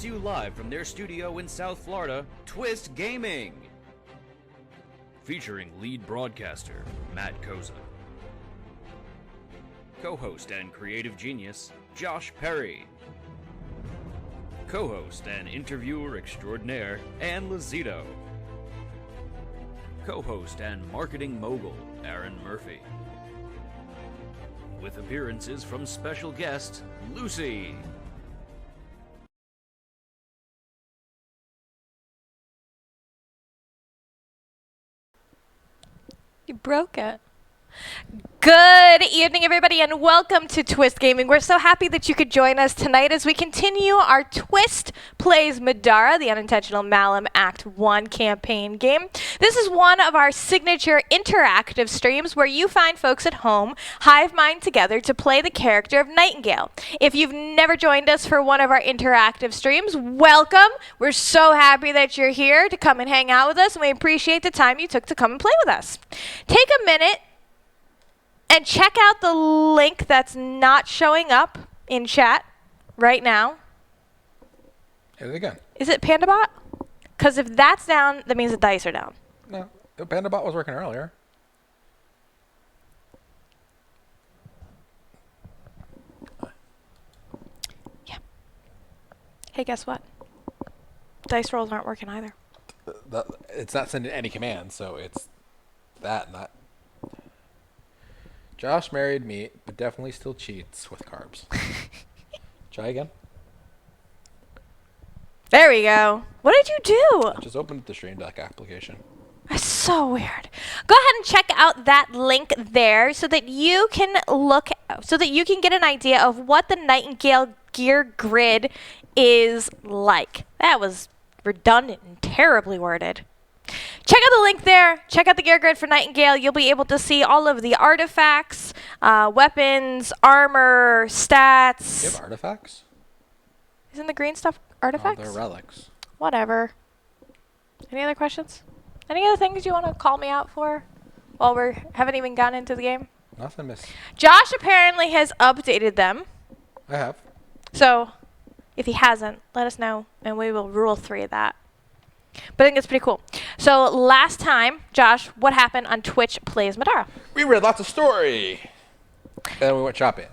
You live from their studio in South Florida, Twist Gaming. Featuring lead broadcaster Matt Koza, co-host and creative genius Josh Perry, co-host and interviewer extraordinaire Ann Lazito, co-host and marketing mogul Aaron Murphy, with appearances from special guest Lucy. You broke it. Good evening, everybody, and welcome to Twist Gaming. We're so happy that you could join us tonight as we continue our Twist Plays Middara, the Unintentional Malum Act 1 campaign game. This is one of our signature interactive streams where you find folks at home hive mind together to play the character of Nightingale. If you've never joined us for one of our interactive streams, welcome. We're so happy that you're here to come and hang out with us, and we appreciate the time you took to come and play with us. Take a minute and check out the link that's not showing up in chat right now. Hit it again. Is it PandaBot? Because if that's down, that means the dice are down. No, PandaBot was working earlier. Yeah. Hey, guess what? Dice rolls aren't working either. It's not sending any commands, so it's that, not... Josh married meat, but definitely still cheats with carbs. Try again. There we go. What did you do? I just opened the Stream Deck application. That's so weird. Go ahead and check out that link there so that you can get an idea of what the Nightingale gear grid is like. That was redundant and terribly worded. Check out the link there. Check out the gear grid for Nightingale. You'll be able to see all of the artifacts, weapons, armor, stats. You have artifacts? Isn't the green stuff artifacts? Oh, they're relics. Whatever. Any other questions? Any other things you want to call me out for while we haven't even gotten into the game? Nothing, miss. Josh apparently has updated them. I have. So if he hasn't, let us know, and we will rule 3 of that. But I think it's pretty cool. So last time, Josh, what happened on Twitch Plays Middara? We read lots of story. And then we went shopping.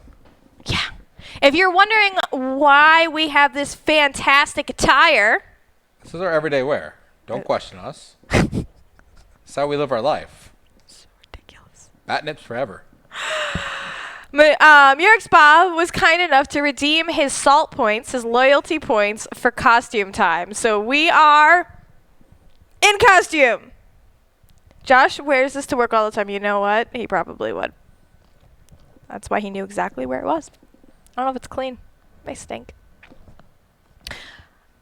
Yeah. If you're wondering why we have this fantastic attire... This is our everyday wear. Don't question us. It's how we live our life. So ridiculous. Bat nips forever. Murik Spa was kind enough to redeem his salt points, his loyalty points, for costume time. So we are... in costume. Josh wears this to work all the time. You know what? He probably would. That's why he knew exactly where it was. I don't know if it's clean. They stink.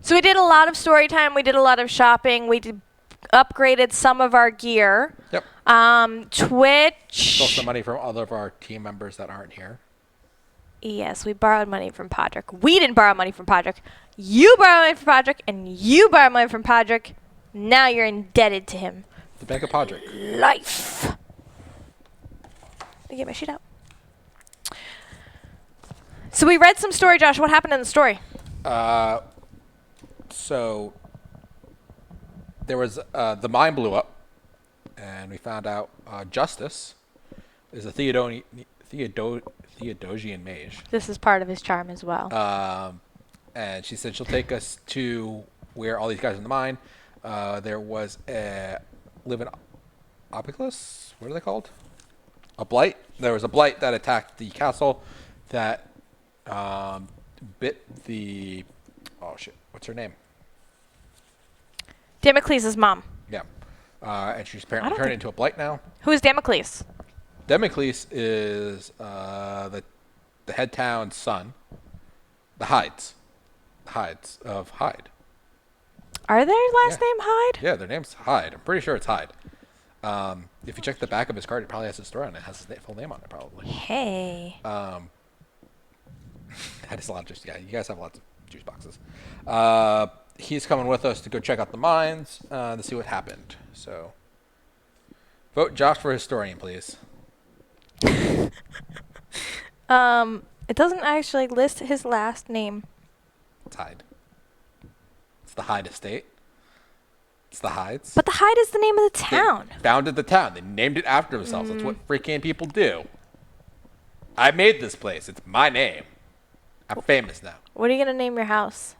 So we did a lot of story time. We did a lot of shopping. We upgraded some of our gear. Yep. Twitch. Stole some money from other of our team members that aren't here. Yes, we borrowed money from Podrick. We didn't borrow money from Podrick. You borrowed money from Podrick, and you borrowed money from Podrick. Now you're indebted to him. The Bank of Podrick. Life. Let me get my sheet out. So we read some story, Josh. What happened in the story? So there was the mine blew up, and we found out Justice is a Theodosian mage. This is part of his charm as well. And she said she'll take us to where all these guys are in the mine. There was a living opiclus. What are they called? A blight. There was a blight that attacked the castle that bit the... Oh, shit. What's her name? Damocles' mom. Yeah. And she's apparently turned into a blight now. Who is Damocles? Damocles is the head town's son. The Hydes. The Hydes of Hyde. Are their last name Hyde? Yeah, their name's Hyde. I'm pretty sure it's Hyde. If you check the back of his card, it probably has his story on it. It has his full name on it, probably. Hey. That is a lot of juice. Yeah, you guys have lots of juice boxes. He's coming with us to go check out the mines to see what happened. So, vote Josh for historian, please. It doesn't actually list his last name. It's Hyde. It's the Hyde Estate. It's the Hydes. But the Hyde is the name of the town. They founded the town. They named it after themselves. That's what freaking people do. I made this place. It's my name. I'm famous now. What are you going to name your house?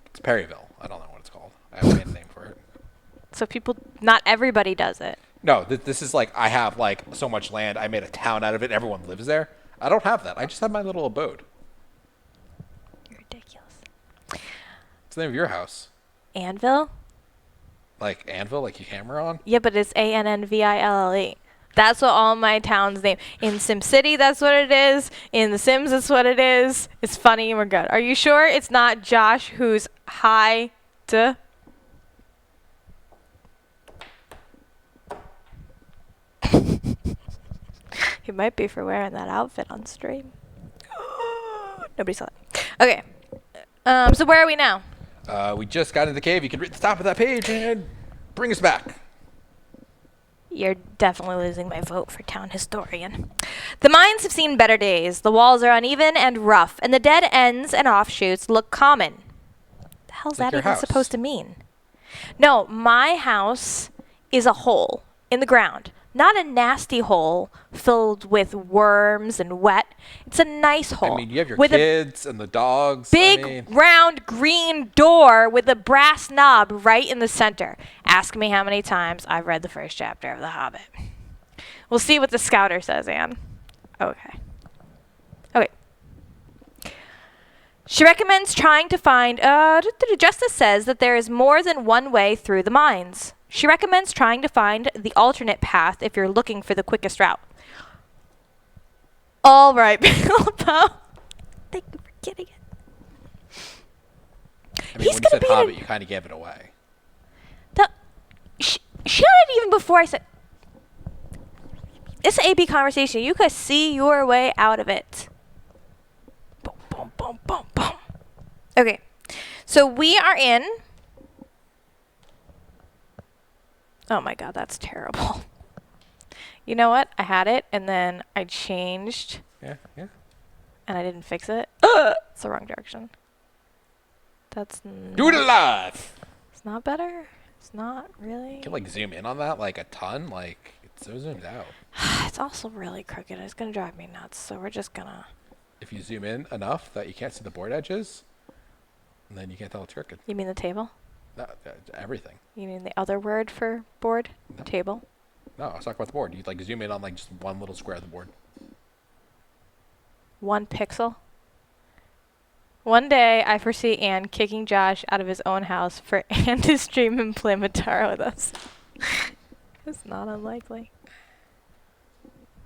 It's Perryville. I don't know what it's called. I haven't made a name for it. So not everybody does it. No, this is like, I have like so much land. I made a town out of it. Everyone lives there. I don't have that. I just have my little abode. You're ridiculous. What's the name of your house? Anvil? Like anvil, like you hammer on? Yeah, but it's ANNVILLE. That's what all my towns name. In SimCity, that's what it is. In The Sims, that's what it is. It's funny and we're good. Are you sure it's not Josh who's high to? He might be for wearing that outfit on stream. Nobody saw it. Okay. So where are we now? We just got into the cave. You can read the top of that page and bring us back. You're definitely losing my vote for town historian. The mines have seen better days. The walls are uneven and rough, and the dead ends and offshoots look common. The hell's that even supposed to mean? No, my house is a hole in the ground. Not a nasty hole filled with worms and wet. It's a nice hole. I mean, you have your kids and the dogs. Big, round, green door with a brass knob right in the center. Ask me how many times I've read the first chapter of The Hobbit. We'll see what the scouter says, Anne. Okay. She recommends trying to find... Justice says that there is more than one way through the mines. She recommends trying to find the alternate path if you're looking for the quickest route. All right, Bilbo. Thank you for getting it. I mean, when you said Hobbit, you kind of gave it away. She got it even before I said... It's an AP conversation. You could see your way out of it. Boom, boom, boom, boom, boom. Okay. So we are in... Oh my god, that's terrible. You know what? I had it, and then I changed. Yeah. And I didn't fix it. It's the wrong direction. That's... Do it alive! It's not better. It's not really. You can like zoom in on that like a ton. Like, it's so zoomed out. It's also really crooked. It's going to drive me nuts, so we're just going to... If you zoom in enough that you can't see the board edges, then you can't tell it's crooked. You mean the table? No, everything. You mean the other word for board? No. Table? No, I was talking about the board. You like zoom in on like just one little square of the board. 1 pixel? One day, I foresee Anne kicking Josh out of his own house for Anne to stream and play Middara with us. It's not unlikely.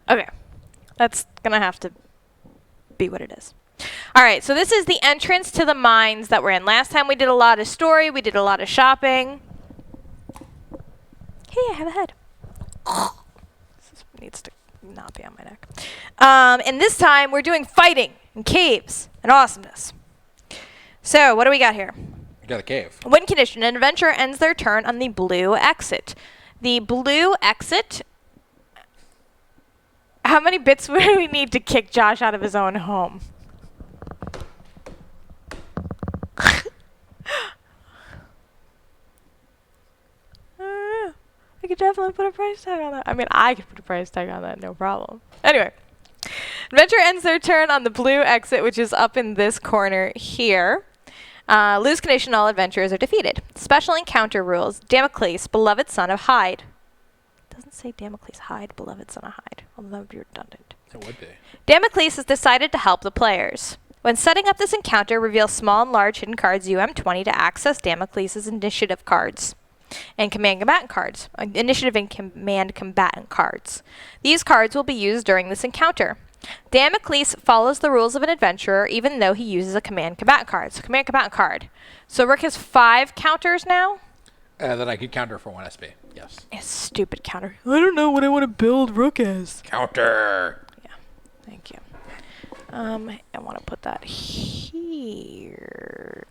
Okay. That's going to have to be what it is. All right, so this is the entrance to the mines that we're in. Last time we did a lot of story. We did a lot of shopping. Hey, I have a head. This needs to not be on my neck. And this time, we're doing fighting and caves and awesomeness. So, what do we got here? You got a cave. Win condition. An adventurer ends their turn on the blue exit. The blue exit... How many bits would we need to kick Josh out of his own home? I could definitely put a price tag on that. I mean, I could put a price tag on that, no problem. Anyway. Adventurer ends their turn on the blue exit, which is up in this corner here. Lose condition, all adventurers are defeated. Special encounter rules. Damocles, beloved son of Hyde. It doesn't say Damocles Hyde, beloved son of Hyde. Although that would be redundant. It would be. Damocles has decided to help the players. When setting up this encounter, reveal small and large hidden cards UM20 to access Damocles' initiative cards and command combatant cards. Initiative and command combatant cards. These cards will be used during this encounter. Damocles follows the rules of an adventurer even though he uses a command combatant card. So command combatant card. So Rook has 5 counters now? And then I could counter for 1 SP. Yes. A stupid counter. I don't know what I want to build Rook as. Counter. Yeah. Thank you. I want to put that here.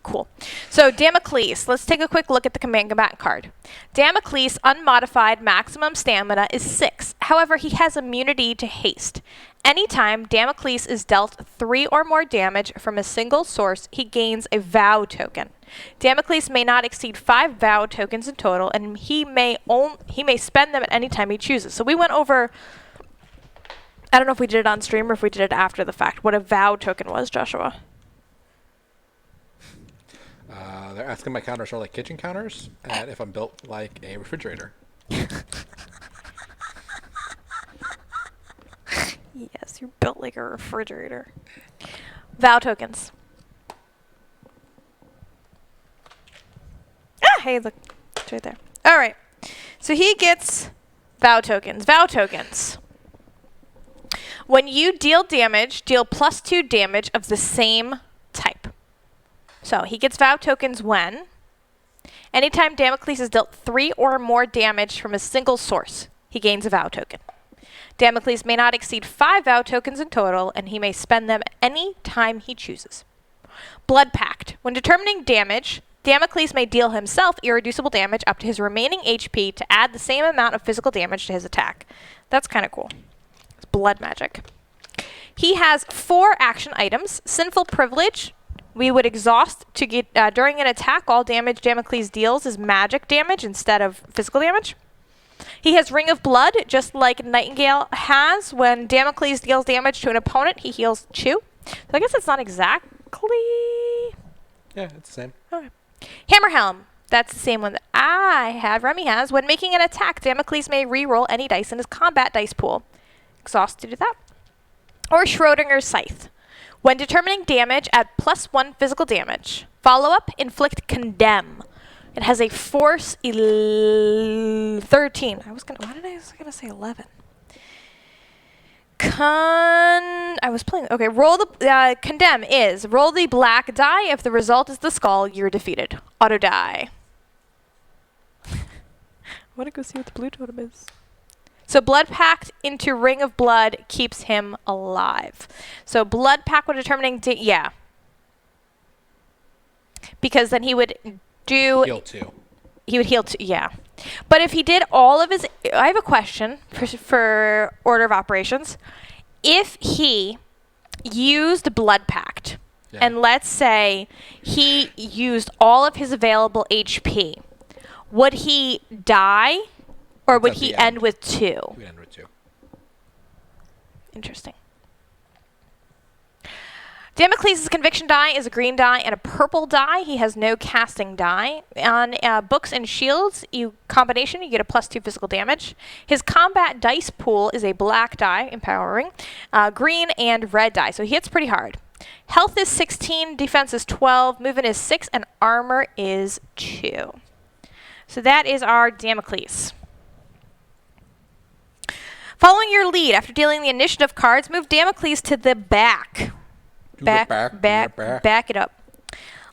Cool. So Damocles. Let's take a quick look at the command combatant card. Damocles unmodified maximum stamina is 6. However, he has immunity to haste. Anytime Damocles is dealt 3 or more damage from a single source, he gains a vow token. Damocles may not exceed 5 vow tokens in total, and he may spend them at any time he chooses. So we went over, I don't know if we did it on stream or if we did it after the fact, what a vow token was, Joshua. They're asking my counters are like kitchen counters, and if I'm built like a refrigerator. Yes, you're built like a refrigerator. Vow tokens. Ah, hey, look. It's right there. All right. So he gets vow tokens. Vow tokens. When you deal damage, deal +2 damage of the same type. So he gets vow tokens when anytime Damocles is dealt 3 or more damage from a single source, he gains a vow token. Damocles may not exceed 5 vow tokens in total, and he may spend them any time he chooses. Blood Pact. When determining damage, Damocles may deal himself irreducible damage up to his remaining HP to add the same amount of physical damage to his attack. That's kind of cool. It's blood magic. He has 4 action items. Sinful Privilege. We would exhaust to get during an attack. All damage Damocles deals is magic damage instead of physical damage. He has Ring of Blood, just like Nightingale has. When Damocles deals damage to an opponent, he heals 2. So I guess it's not exactly... Yeah, it's the same. Okay. Hammerhelm. That's the same one that I have. Remi has. When making an attack, Damocles may re-roll any dice in his combat dice pool. Exhaust to do that. Or Schrodinger's Scythe. When determining damage, add +1 physical damage. Follow-up, Inflict Condemn. It has a force 13. I was gonna say 11. Roll the condemn is roll the black die. If the result is the skull, you're defeated. Auto die. I want to go see what the blue totem is. So Blood Pact into Ring of Blood keeps him alive. So Blood Pact when determining yeah. Because then he would do Heal 2. He would heal 2, yeah. But if he did all of his... I have a question for order of operations. If he used Blood Pact, and let's say he used all of his available HP, would he die, or would he end with 2? He would end with 2. Interesting. Damocles' conviction die is a green die and a purple die. He has no casting die. On books and shields, combination, you get a +2 physical damage. His combat dice pool is a black die, empowering, green and red die. So he hits pretty hard. Health is 16, defense is 12, movement is 6, and armor is 2. So that is our Damocles. Following your lead, after dealing the initiative cards, move Damocles to the back. Back it up.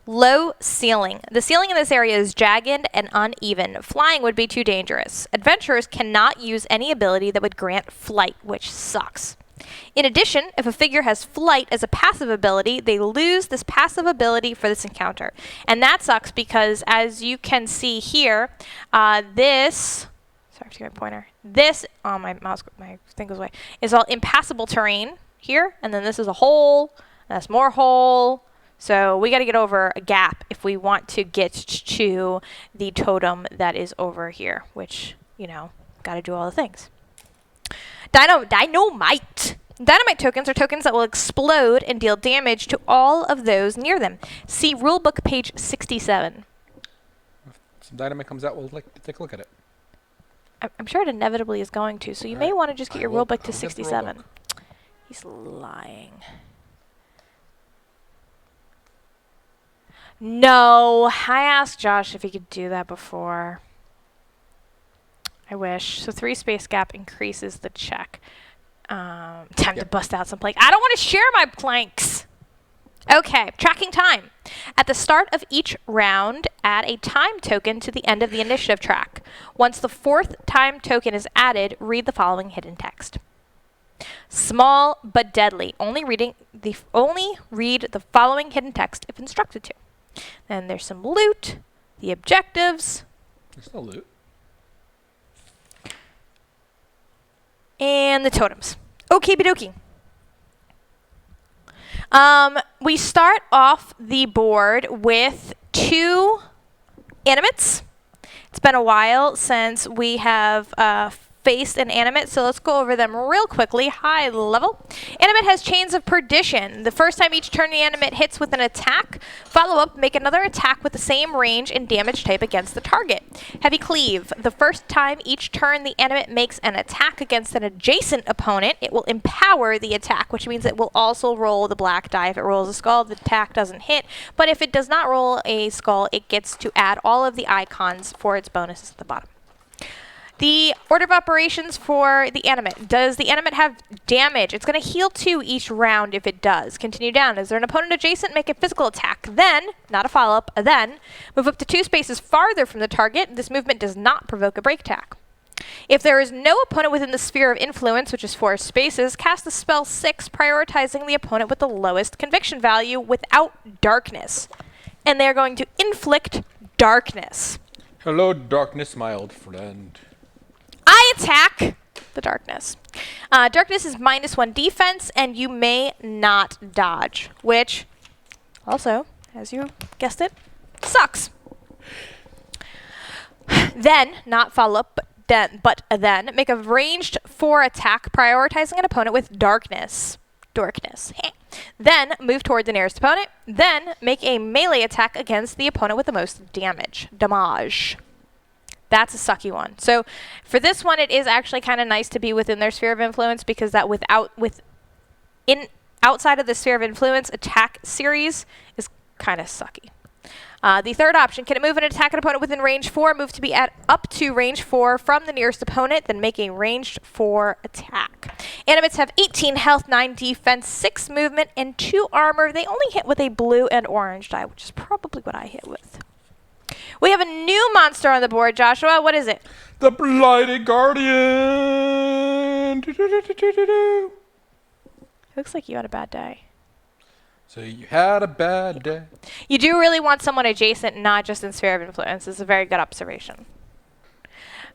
Low ceiling. The ceiling in this area is jagged and uneven. Flying would be too dangerous. Adventurers cannot use any ability that would grant flight, which sucks. In addition, if a figure has flight as a passive ability, they lose this passive ability for this encounter. And that sucks because, as you can see here, this... Sorry, to my pointer. This... Oh, my thing goes away. Is all impassable terrain here. And then this is a hole... That's more hole. So we got to get over a gap if we want to get to the totem that is over here, which, got to do all the things. Dynamite. Dynamite tokens are tokens that will explode and deal damage to all of those near them. See rulebook page 67. If some dynamite comes out, we'll take a look at it. I'm sure it inevitably is going to, so you may want to just get your rulebook to 67. He's lying. No, I asked Josh if he could do that before. I wish. So 3 space gap increases the check. Time to bust out some planks. I don't want to share my planks. Okay, tracking time. At the start of each round, add a time token to the end of the initiative track. Once the 4th time token is added, read the following hidden text. Small but deadly. Only read the following hidden text if instructed to. Then there's some loot, the objectives. There's no loot. And the totems. Okie dokie. We start off the board with 2 animates. It's been a while since we have faced an animate, so let's go over them real quickly. High level. Animate has Chains of Perdition. The first time each turn the animate hits with an attack, follow up, make another attack with the same range and damage type against the target. Heavy Cleave. The first time each turn the animate makes an attack against an adjacent opponent, it will empower the attack, which means it will also roll the black die. If it rolls a skull, the attack doesn't hit, but if it does not roll a skull, it gets to add all of the icons for its bonuses at the bottom. The order of operations for the animate. Does the animate have damage? It's going to heal 2 each round if it does. Continue down. Is there an opponent adjacent? Make a physical attack. Then, not a follow-up, then, move up to 2 spaces farther from the target. This movement does not provoke a break attack. If there is no opponent within the sphere of influence, which is 4 spaces, cast the spell 6, prioritizing the opponent with the lowest conviction value without darkness. And they're going to inflict darkness. Hello, darkness, my old friend. I attack the darkness. Darkness is -1 defense, and you may not dodge, which also, as you guessed it, sucks. Then, not follow up, but then, make a ranged 4 attack, prioritizing an opponent with darkness. Then, move toward the nearest opponent. Then, make a melee attack against the opponent with the most damage. That's a sucky one. So for this one, it is actually kind of nice to be within their sphere of influence, because that outside of the sphere of influence attack series is kind of sucky. The third option, can it move and attack an opponent within range 4? Move to be at up to range 4 from the nearest opponent, then make a ranged 4 attack. Animates have 18 health, 9 defense, 6 movement, and 2 armor. They only hit with a blue and orange die, which is probably what I hit with. We have a new monster on the board, Joshua. What is it? The Blighted Guardian. Do-do-do-do-do-do. Looks like you had a bad day. So you had a bad day. You do really want someone adjacent, not just in sphere of influence. It's a very good observation.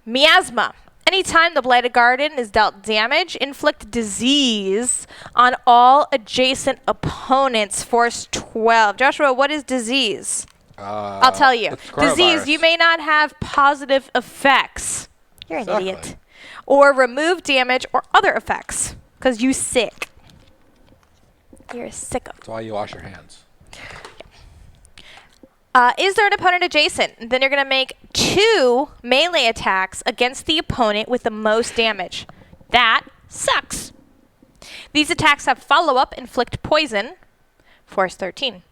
Miasma. Anytime the Blighted Guardian is dealt damage, inflict disease on all adjacent opponents. Force 12. Joshua, what is disease? I'll tell you. Disease, you may not have positive effects. You're an idiot. Or remove damage or other effects, because you sick. You're a sicko. That's why you wash your hands. Is there an opponent adjacent? Then you're going to make 2 melee attacks against the opponent with the most damage. That sucks. These attacks have follow-up, inflict poison, force 13.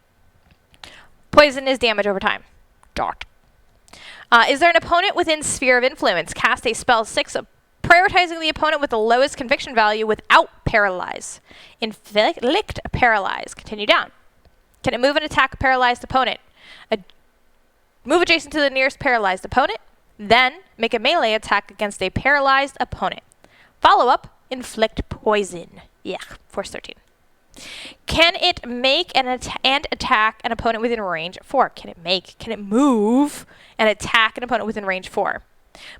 Poison is damage over time. Dot. Is there an opponent within sphere of influence? Cast a spell 6, prioritizing the opponent with the lowest conviction value without paralyze. Inflict paralyze. Continue down. Can it move and attack a paralyzed opponent? Move adjacent to the nearest paralyzed opponent. Then make a melee attack against a paralyzed opponent. Follow up, inflict poison. Yeah, force 13. Can it make and attack an opponent within range 4? Can it move and attack an opponent within range 4?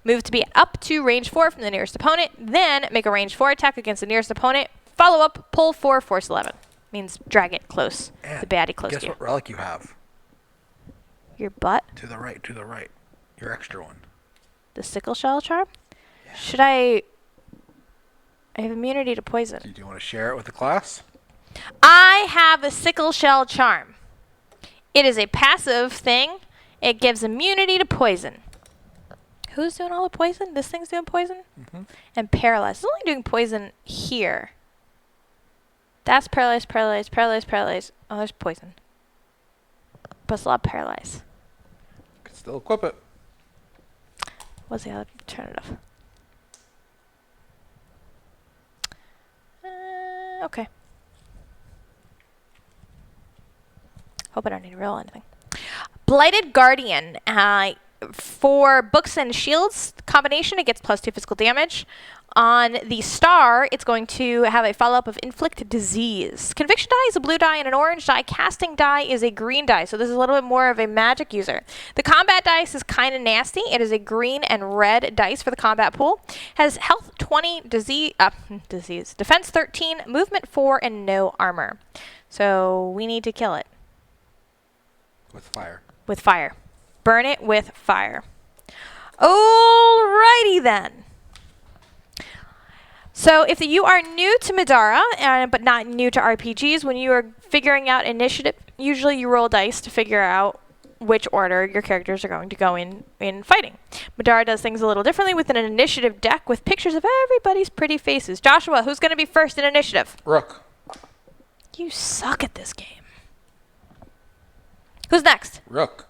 Move to be up to range 4 from the nearest opponent, then make a range 4 attack against the nearest opponent. Follow up, pull 4, force 11. Means drag it close. And the baddie close to you. Guess what relic you have? Your butt? To the right. Your extra one. The sickle shell charm? Yeah. Should I have immunity to poison. Do you want to share it with the class? I have a sickle shell charm. It is a passive thing. It gives immunity to poison. Who's doing all the poison? This thing's doing poison? Mm-hmm. And paralyzed. It's only doing poison here. That's paralyzed. Oh, there's poison. But it's a lot of paralyzed. Can still equip it. What's the alternative? Okay. Hope I don't need to roll anything. Blighted Guardian. For books and shields combination, it gets +2 physical damage. On the star, it's going to have a follow-up of Inflict Disease. Conviction die is a blue die and an orange die. Casting die is a green die, so this is a little bit more of a magic user. The combat dice is kind of nasty. It is a green and red dice for the combat pool. Has health 20, defense 13, movement 4, and no armor. So we need to kill it. With fire. With fire. Burn it with fire. Alrighty then. So if you are new to Middara, but not new to RPGs, when you are figuring out initiative, usually you roll dice to figure out which order your characters are going to go in fighting. Middara does things a little differently with an initiative deck with pictures of everybody's pretty faces. Joshua, who's going to be first in initiative? Rook. You suck at this game. Who's next? Rook.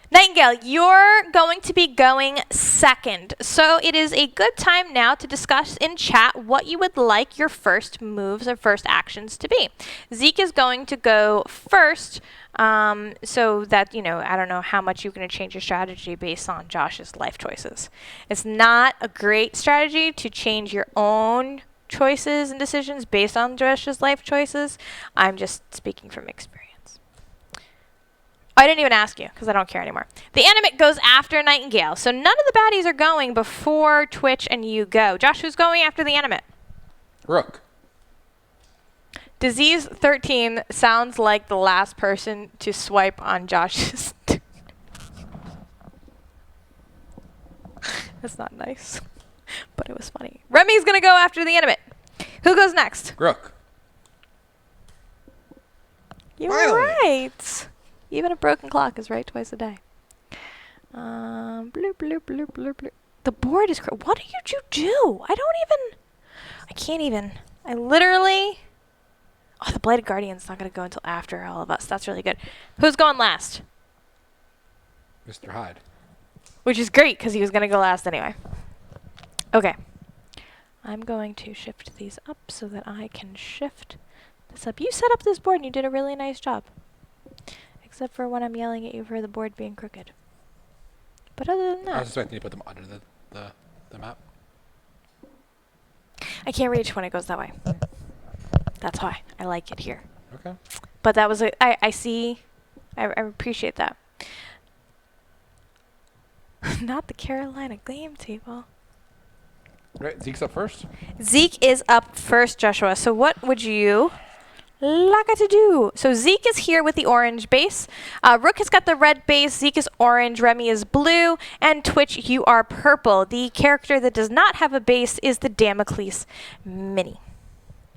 Nightingale, you're going to be going second. So it is a good time now to discuss in chat what you would like your first moves or first actions to be. Zeke is going to go first, so that, I don't know how much you're going to change your strategy based on Josh's life choices. It's not a great strategy to change your own choices and decisions based on Josh's life choices. I'm just speaking from experience. I didn't even ask you because I don't care anymore. The animate goes after Nightingale. So none of the baddies are going before Twitch and you go. Josh, who's going after the animate? Rook. Disease 13 sounds like the last person to swipe on Josh's. That's not nice, but it was funny. Remi's going to go after the animate. Who goes next? Rook. You were right. Even a broken clock is right twice a day. Bloop, bloop, bloop, bloop, bloop. The board is... What did you do? I can't even. I literally... Oh, the Blighted Guardian's not going to go until after all of us. That's really good. Who's going last? Mr. Hyde. Which is great, because he was going to go last anyway. Okay. I'm going to shift these up so that I can shift this up. You set up this board and you did a really nice job. Except for when I'm yelling at you for the board being crooked. But other than that... I was expecting you to put them under the map. I can't reach when it goes that way. That's why I like it here. Okay. But that was I see... I appreciate that. Not the Carolina game table. Right, Zeke's up first. Zeke is up first, Joshua. So what would you... like to do. So Zeke is here with the orange base. Rook has got the red base. Zeke is orange. Remi is blue. And Twitch, you are purple. The character that does not have a base is the Damocles mini.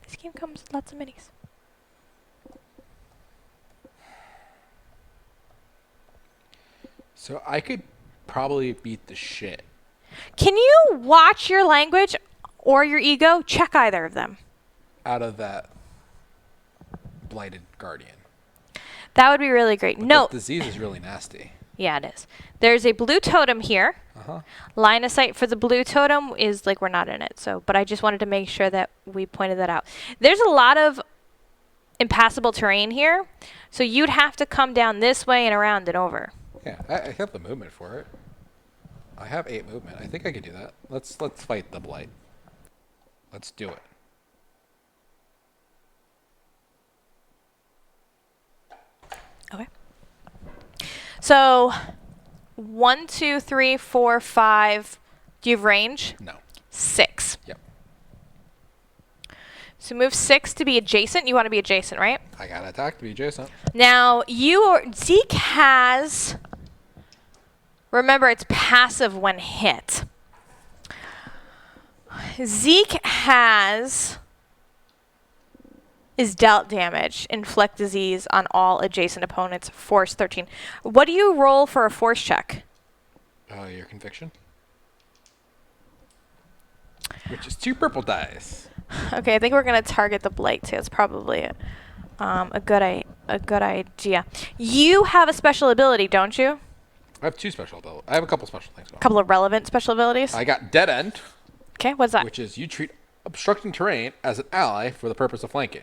This game comes with lots of minis. So I could probably beat the shit. Can you watch your language or your ego? Check either of them. Out of that Blighted Guardian. That would be really great. But No. the disease is really nasty. Yeah, it is. There's a blue totem here. Uh-huh. Line of sight for the blue totem is like we're not in it. So, but I just wanted to make sure that we pointed that out. There's a lot of impassable terrain here. So you'd have to come down this way and around and over. Yeah, I have the movement for it. I have 8 movement. I think I could do that. Let's fight the Blight. Let's do it. Okay. So 1, 2, 3, 4, 5. Do you have range? No. 6. Yep. So move 6 to be adjacent. You want to be adjacent, right? I got to attack to be adjacent. Now, Zeke has... Remember, it's passive when hit. Zeke is dealt damage, inflict disease on all adjacent opponents, force 13. What do you roll for a force check? Your conviction. Which is 2 purple dice. Okay, I think we're going to target the Blight, too. It's probably a good idea. You have a special ability, don't you? I have 2 special abilities. I have a couple special things. A couple of relevant special abilities? I got Dead End. Okay, what's that? Which is you treat obstructing terrain as an ally for the purpose of flanking.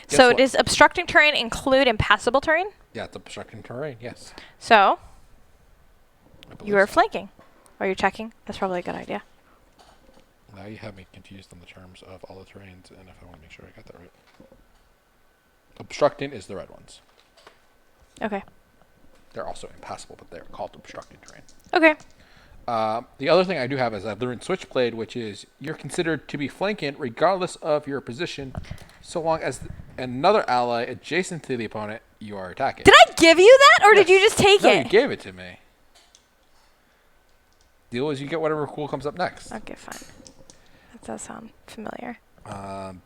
So does obstructing terrain include impassable terrain? Yeah, it's obstructing terrain, yes. So I believe you are so. flanking. Or you're checking. That's probably a good idea. Now you have me confused on the terms of all the terrains, and if I want to make sure I got that right. Obstructing is the red ones. Okay. They're also impassable, but they're called obstructing terrain. Okay. The other thing I do have is I've learned Switchblade, which is you're considered to be flanking regardless of your position, so long as another ally adjacent to the opponent you are attacking. Did I give you that, or did you just take No, it? you gave it to me. Deal is you get whatever cool comes up next. Okay, fine. That does sound familiar. I'm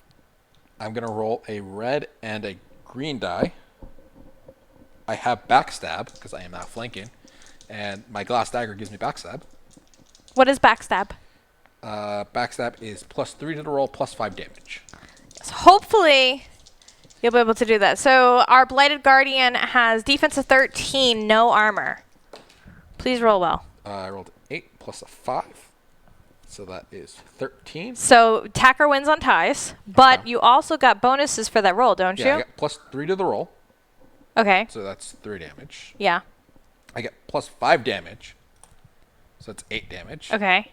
going to roll a red and a green die. I have backstab, because I am now flanking. And my glass dagger gives me backstab. What is backstab? Backstab is +3 to the roll, +5 damage. So hopefully, you'll be able to do that. So our Blighted Guardian has defense of 13, no armor. Please roll well. I rolled 8 plus a 5. So that is 13. So attacker wins on ties, but Okay. you also got bonuses for that roll, don't Yeah, I you? got +3 to the roll. Okay. So that's 3 damage. Yeah. I get +5 damage. So that's 8 damage. Okay.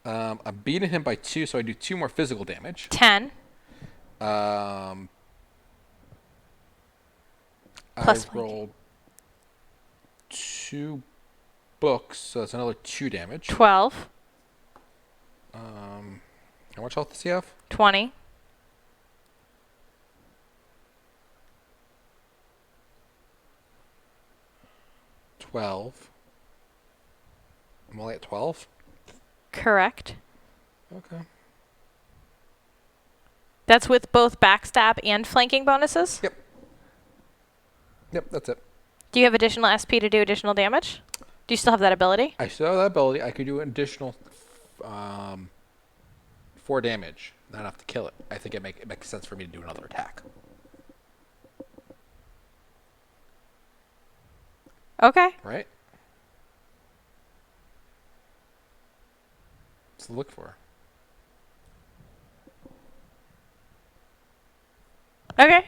I'm beating him by 2, so I do 2 more physical damage. 10. I Plus rolled 2 books, so that's another 2 damage. 12. How much health does he have? 20. 12. I'm only at 12? Correct. Okay. That's with both backstab and flanking bonuses? Yep. Yep, that's it. Do you have additional SP to do additional damage? Do you still have that ability? I still have that ability. I could do an additional 4 damage. Not enough to kill it. I think it makes sense for me to do another attack. Okay. Right? What's to look for? Okay.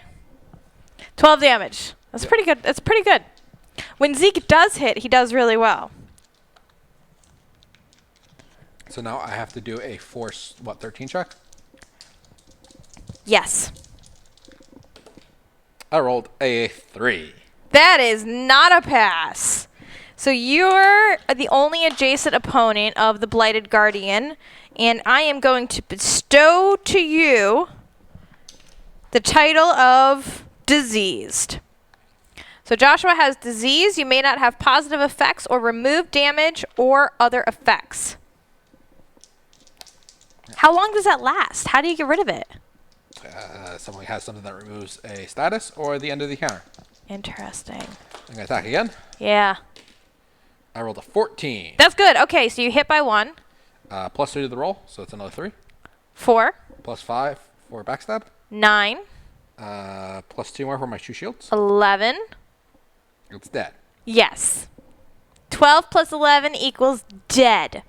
12 damage. That's pretty good. That's pretty good. When Zeke does hit, he does really well. So now I have to do a force, 13 check? Yes. I rolled a 3. That is not a pass. So you're the only adjacent opponent of the Blighted Guardian, and I am going to bestow to you the title of Diseased. So Joshua has disease. You may not have positive effects or remove damage or other effects. How long does that last? How do you get rid of it? Someone has something that removes a status or the end of the counter. Interesting. I'm going to attack again. Yeah. I rolled a 14. That's good. Okay, so you hit by 1. +3 to the roll, so it's another 3. 4. +5 for backstab. 9. +2 more for my 2 shields. 11. It's dead. Yes. 12 plus 11 equals dead.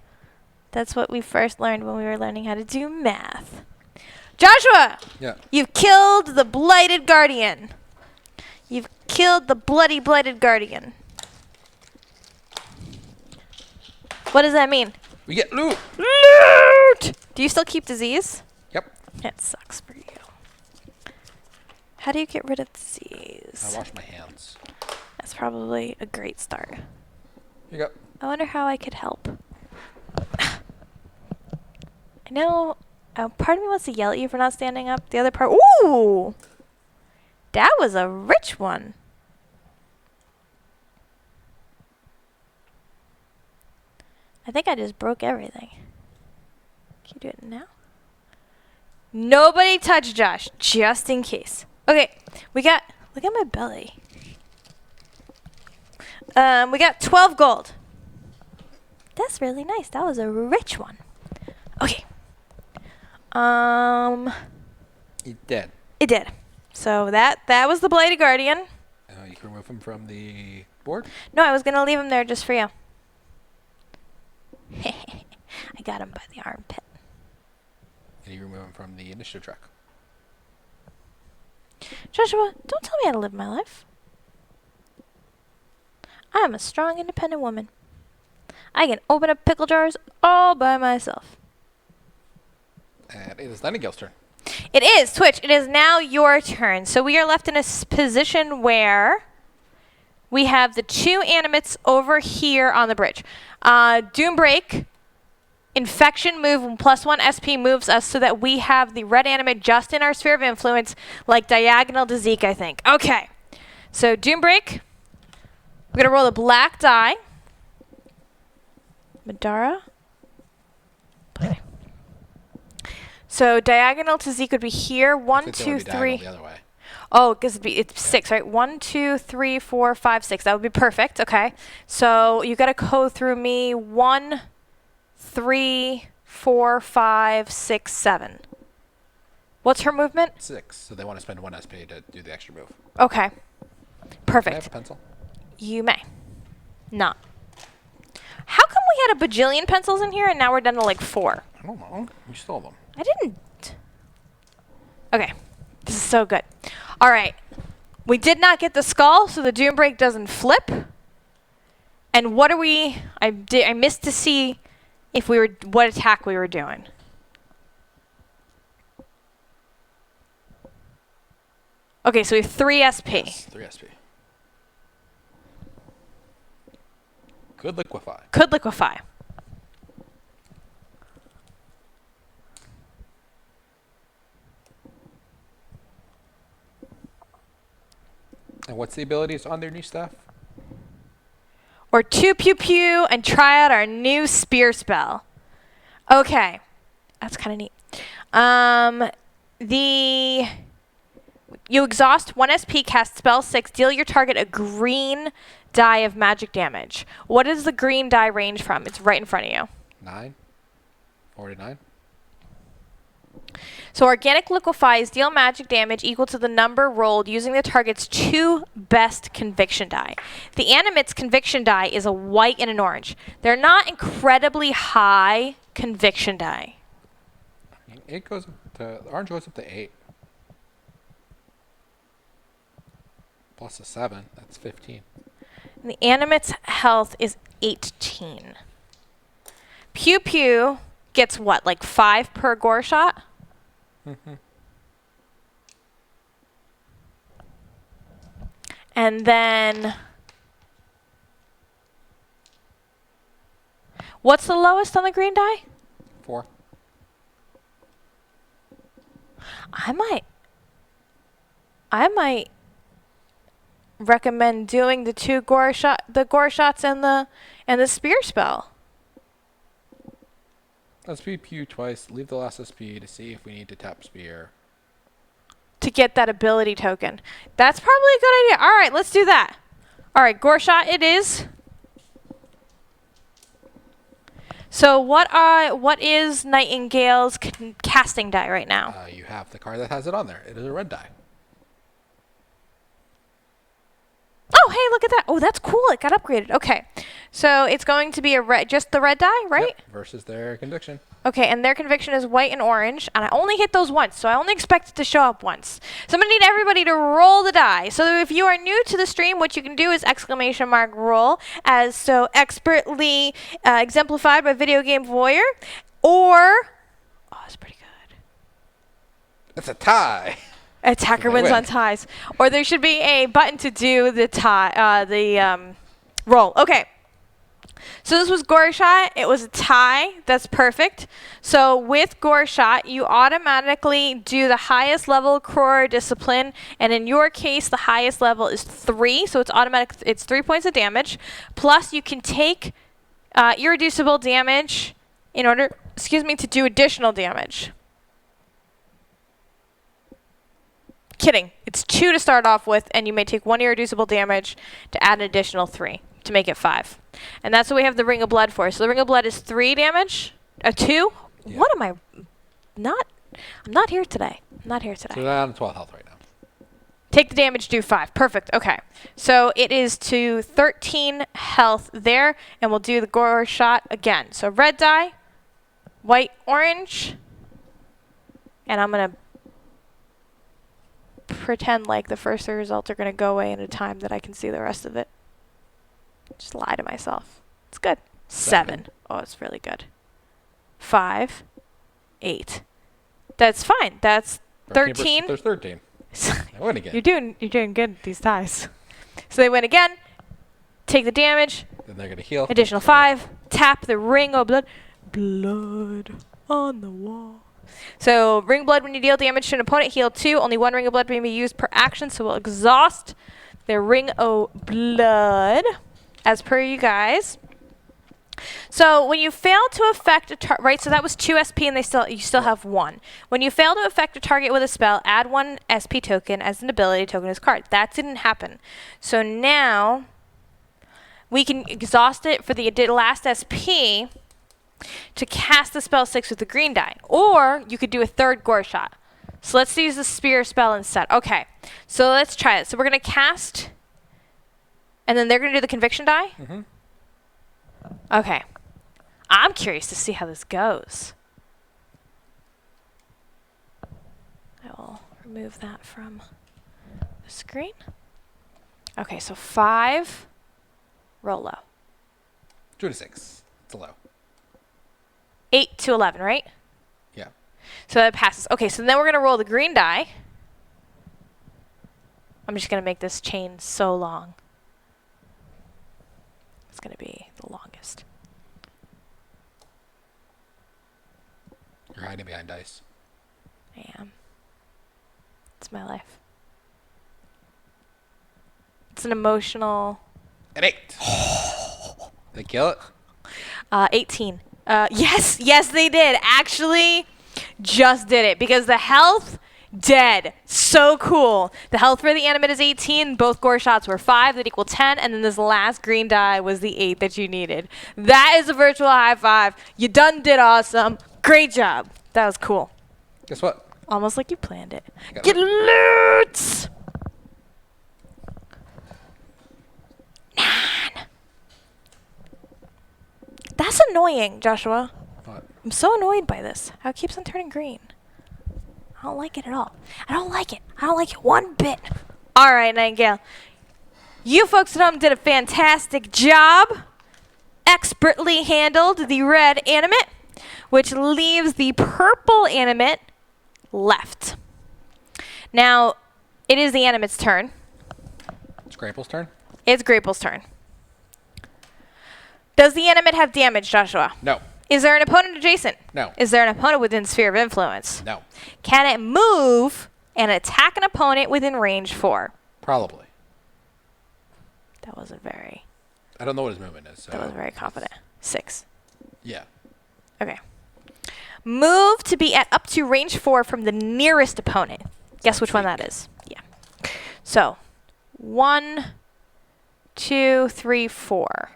That's what we first learned when we were learning how to do math. Joshua! Yeah. You've killed the Blighted Guardian. You've killed the bloody Blighted Guardian. What does that mean? We get loot. Loot! Do you still keep disease? Yep. That sucks for you. How do you get rid of disease? I wash my hands. That's probably a great start. Here you go. I wonder how I could help. I know part of me wants to yell at you for not standing up. The other part, ooh! That was a rich one. I think I just broke everything. Can you do it now? Nobody touch Josh, just in case. Okay, look at my belly. We got 12 gold. That's really nice. That was a rich one. Okay. He's dead. It did. So that was the Blighted Guardian. You can remove him from the board. No, I was gonna leave him there just for you. I got him by the armpit. And you remove him from the initiative track. Joshua, don't tell me how to live my life. I am a strong, independent woman. I can open up pickle jars all by myself. And it is Nightingale's turn. It is. Twitch, it is now your turn. So we are left in a position where we have the two animates over here on the bridge. Doombreak, Infection move +1 SP moves us so that we have the red animate just in our sphere of influence, like diagonal to Zeke, I think. Okay. So Doombreak, we're going to roll a black die. Middara. Okay. So diagonal to Zeke would be here. 1, 2, 3. The other way. Oh, because it's 6, right? 1, 2, 3, 4, 5, 6. That would be perfect. Okay. So you got to go through me. 1, 3, 4, 5, 6, 7. What's her movement? 6. So they want to spend 1 SP to do the extra move. Okay. Perfect. Can I have a pencil? You may. Not. How come we had a bajillion pencils in here and now we're down to like 4? I don't know. You stole them. I didn't. Okay. This is so good. All right. We did not get the skull, so the Doombreak doesn't flip. And what are we... I missed to see if we were... what attack we were doing. Okay, so we have 3 SP. Yes, 3 SP. Could liquefy. Could liquefy. And what's the abilities on their new stuff? Or 2 pew pew and try out our new spear spell. Okay. That's kind of neat. You exhaust 1 SP, cast spell 6, deal your target a green die of magic damage. What does the green die range from? It's right in front of you. 9? 4 to 9? So organic liquefies deal magic damage equal to the number rolled using the target's 2 best conviction die. The animate's conviction die is a white and an orange. They're not incredibly high conviction die. It goes up to... The orange goes up to 8. Plus a 7. That's 15. And the animate's health is 18. Pew Pew gets what, like 5 per gore shot? Mm-hmm. And then... what's the lowest on the green die? 4. I might recommend doing the gore shots and the spear spell. SP Pew twice. Leave the last SP to see if we need to tap spear. To get that ability token. That's probably a good idea. All right, let's do that. All right, gore shot it is. So what is Nightingale's casting die right now? You have the card that has it on there. It is a red die. Oh, hey, look at that. Oh, that's cool. It got upgraded. Okay. So it's going to be just the red die, right? Yep, versus their conviction. Okay, and their conviction is white and orange, and I only hit those once, so I only expect it to show up once. So I'm going to need everybody to roll the die. So if you are new to the stream, what you can do is ! Roll, as so expertly exemplified by Video Game Voyeur, or... oh, it's pretty good. It's a tie. Attacker wins on ties. Or there should be a button to do the roll. Okay. So this was Gore Shot. It was a tie. That's perfect. So with Gore Shot, you automatically do the highest level core discipline. And in your case, the highest level is 3. So it's automatic. It's 3 points of damage. Plus, you can take irreducible damage in order, to do additional damage. Kidding. It's 2 to start off with, and you may take 1 irreducible damage to add an additional 3 to make it 5. And that's what we have the Ring of Blood for. So the Ring of Blood is 3 damage. 2? Yeah. What am I not? I'm not here today. I'm not here today. So they're on 12 health right now. Take the damage, do 5. Perfect. Okay. So it is to 13 health there, and we'll do the Gore Shot again. So red die, white, orange, and I'm going to pretend like the first 3 results are going to go away in a time that I can see the rest of it. Just lie to myself. It's good. 7. Oh, it's really good. 5, 8, That's fine. That's 13. There's 13. I win again. You're doing good at these dice. So they win again. Take the damage. Then they're gonna heal. Additional 5. Tap the ring of blood. Blood on the wall. So ring of blood when you deal damage to an opponent. Heal 2. Only 1 ring of blood may be used per action. So we'll exhaust the ring of blood as per you guys. So when you fail to affect a target, right? So that was 2 SP, and you still have 1. When you fail to affect a target with a spell, add 1 SP token as an ability token to this card. That didn't happen. So now we can exhaust it for the last SP to cast the spell 6 with the green die, or you could do a third gore shot. So let's use the spear spell instead. Okay, so let's try it. So we're gonna cast, and then they're gonna do the conviction die. Mm-hmm. Okay. I'm curious to see how this goes. I will remove that from the screen. Okay, so 5. Roll low. 2 to 6. It's a low. 8 to 11, right? Yeah. So that passes. Okay, so then we're going to roll the green die. I'm just going to make this chain so long. It's going to be the longest. You're hiding behind dice. I am. It's my life. It's an emotional... An 8. They kill it? 18. Yes, they did. Actually, just did it. Because the health, dead. So cool. The health for the animate is 18. Both gore shots were 5. That equal 10. And then this last green die was the 8 that you needed. That is a virtual high five. You done did awesome. Great job. That was cool. Guess what? Almost like you planned it. Got Get it. loot! 9. That's annoying, Joshua. What? I'm so annoyed by this. How it keeps on turning green. I don't like it at all. I don't like it. I don't like it one bit. All right, Nightingale. You folks at home did a fantastic job. Expertly handled the red animate, which leaves the purple animate left. Now, it is the animate's turn. It's Graple's turn? It's Graple's turn. Does the animate have damage, Joshua? No. Is there an opponent adjacent? No. Is there an opponent within sphere of influence? No. Can it move and attack an opponent within range 4? Probably. That wasn't very... I don't know what his movement is. So That wasn't very confident. 6. yeah. Okay. Move to be at up to range 4 from the nearest opponent. Guess which one that is. Yeah. So, 1, 2, 3, 4.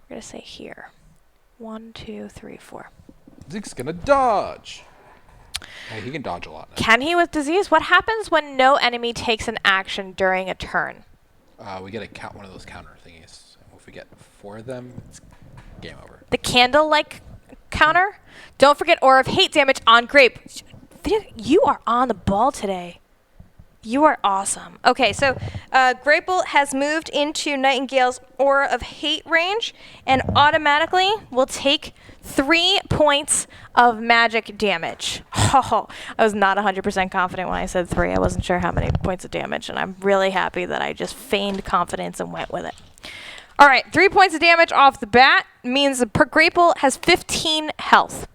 We're going to say here. 1, 2, 3, 4. Zeke's gonna dodge. Hey, he can dodge a lot now. Can he with disease? What happens when no enemy takes an action during a turn? We get one of those counter thingies. If we get 4 of them, it's game over. The candle-like counter? Don't forget Aura of Hate damage on Grape. You are on the ball today. You are awesome. Okay, so Grapple has moved into Nightingale's Aura of Hate range and automatically will take 3 points of magic damage. Oh, I was not 100% confident when I said 3. I wasn't sure how many points of damage, and I'm really happy that I just feigned confidence and went with it. All right, 3 points of damage off the bat means the Grapple has 15 health.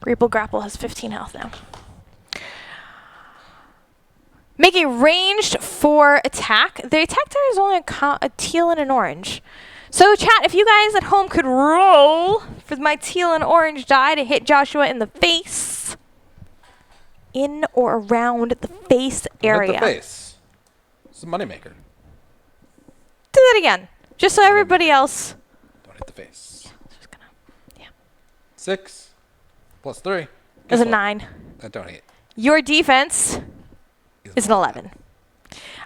Grapple has 15 health now. Make a ranged 4 attack. The attack there is only a teal and an orange. So chat, if you guys at home could roll for my teal and orange die to hit Joshua in the face. In or around the face area. Hit the face. It's a moneymaker. Do that again. Just so everybody else. Don't hit the face. Just gonna, yeah. 6 plus 3. It's a 9. That don't hit. Your defense is an 11.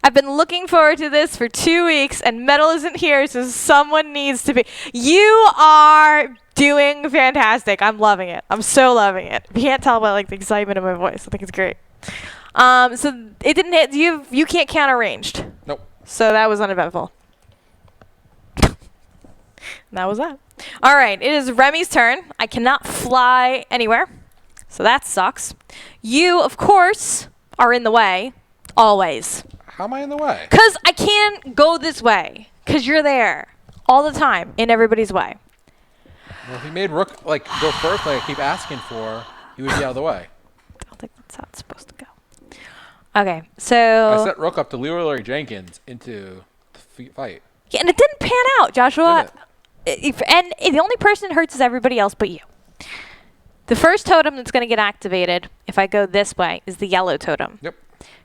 I've been looking forward to this for 2 weeks, and Metal isn't here, so someone needs to be. You are doing fantastic. I'm loving it. I'm so loving it. You can't tell by like the excitement in my voice. I think it's great. So it didn't hit. You can't counter ranged. Nope. So that was uneventful. And that was that. All right, it is Remi's turn. I cannot fly anywhere, so that sucks. You, of course, are in the way, always. How am I in the way? Because I can't go this way, because you're there all the time in everybody's way. Well, if he made Rook like go first, like I keep asking for, he would be out of the way. I don't think that's how it's supposed to go. Okay, so... I set Rook up to Leroy Jenkins into the fight. Yeah, and it didn't pan out, Joshua. Didn't And the only person it hurts is everybody else but you. The first totem that's going to get activated, if I go this way, is the yellow totem. Yep.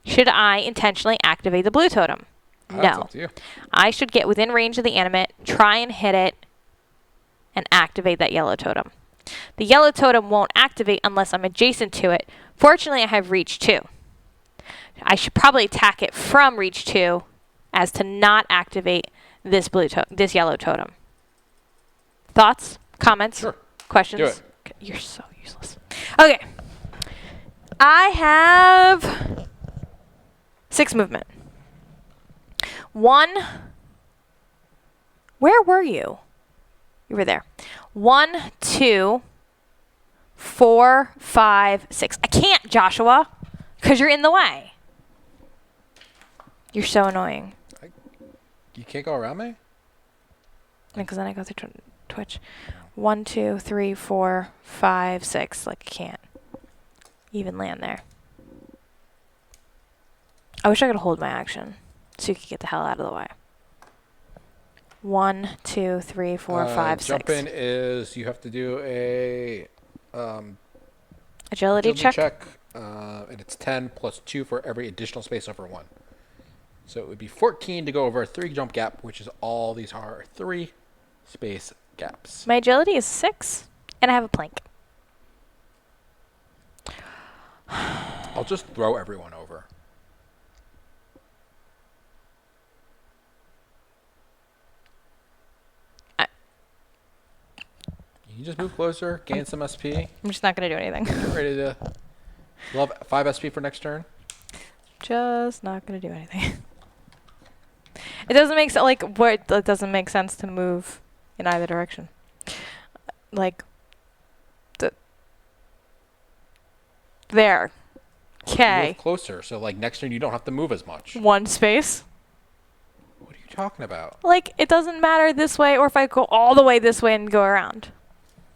Should I intentionally activate the blue totem? That's No. up to you. I should get within range of the animate, try and hit it, and activate that yellow totem. The yellow totem won't activate unless I'm adjacent to it. Fortunately, I have reach 2. I should probably attack it from reach 2 as to not activate this this yellow totem. Thoughts? Comments? Sure. Questions? Do it. You're so useless. Okay. I have 6 movement. 1. Where were you? You were there. 1, 2, 4, 5, 6. I can't, Joshua, because you're in the way. You're so annoying. You can't go around me? Because then I go through Twitch. 1, 2, 3, 4, 5, 6. Like, I can't even land there. I wish I could hold my action so you could get the hell out of the way. 1, 2, 3, 4, 5, 6. Jump in is you have to do a Agility check. And it's 10 plus 2 for every additional space over 1. So it would be 14 to go over a 3 jump gap, which is all these are 3 space gaps. My agility is 6, and I have a plank. I'll just throw everyone over. You just move closer, gain some SP. I'm just not going to do anything. Get ready to... You'll have 5 SP for next turn. Just not going to do anything. It doesn't make sense. Like, what? It doesn't make sense to move in either direction. Like, there. Okay. Move closer, so like next turn you don't have to move as much. 1 space. What are you talking about? Like, it doesn't matter this way or if I go all the way this way and go around.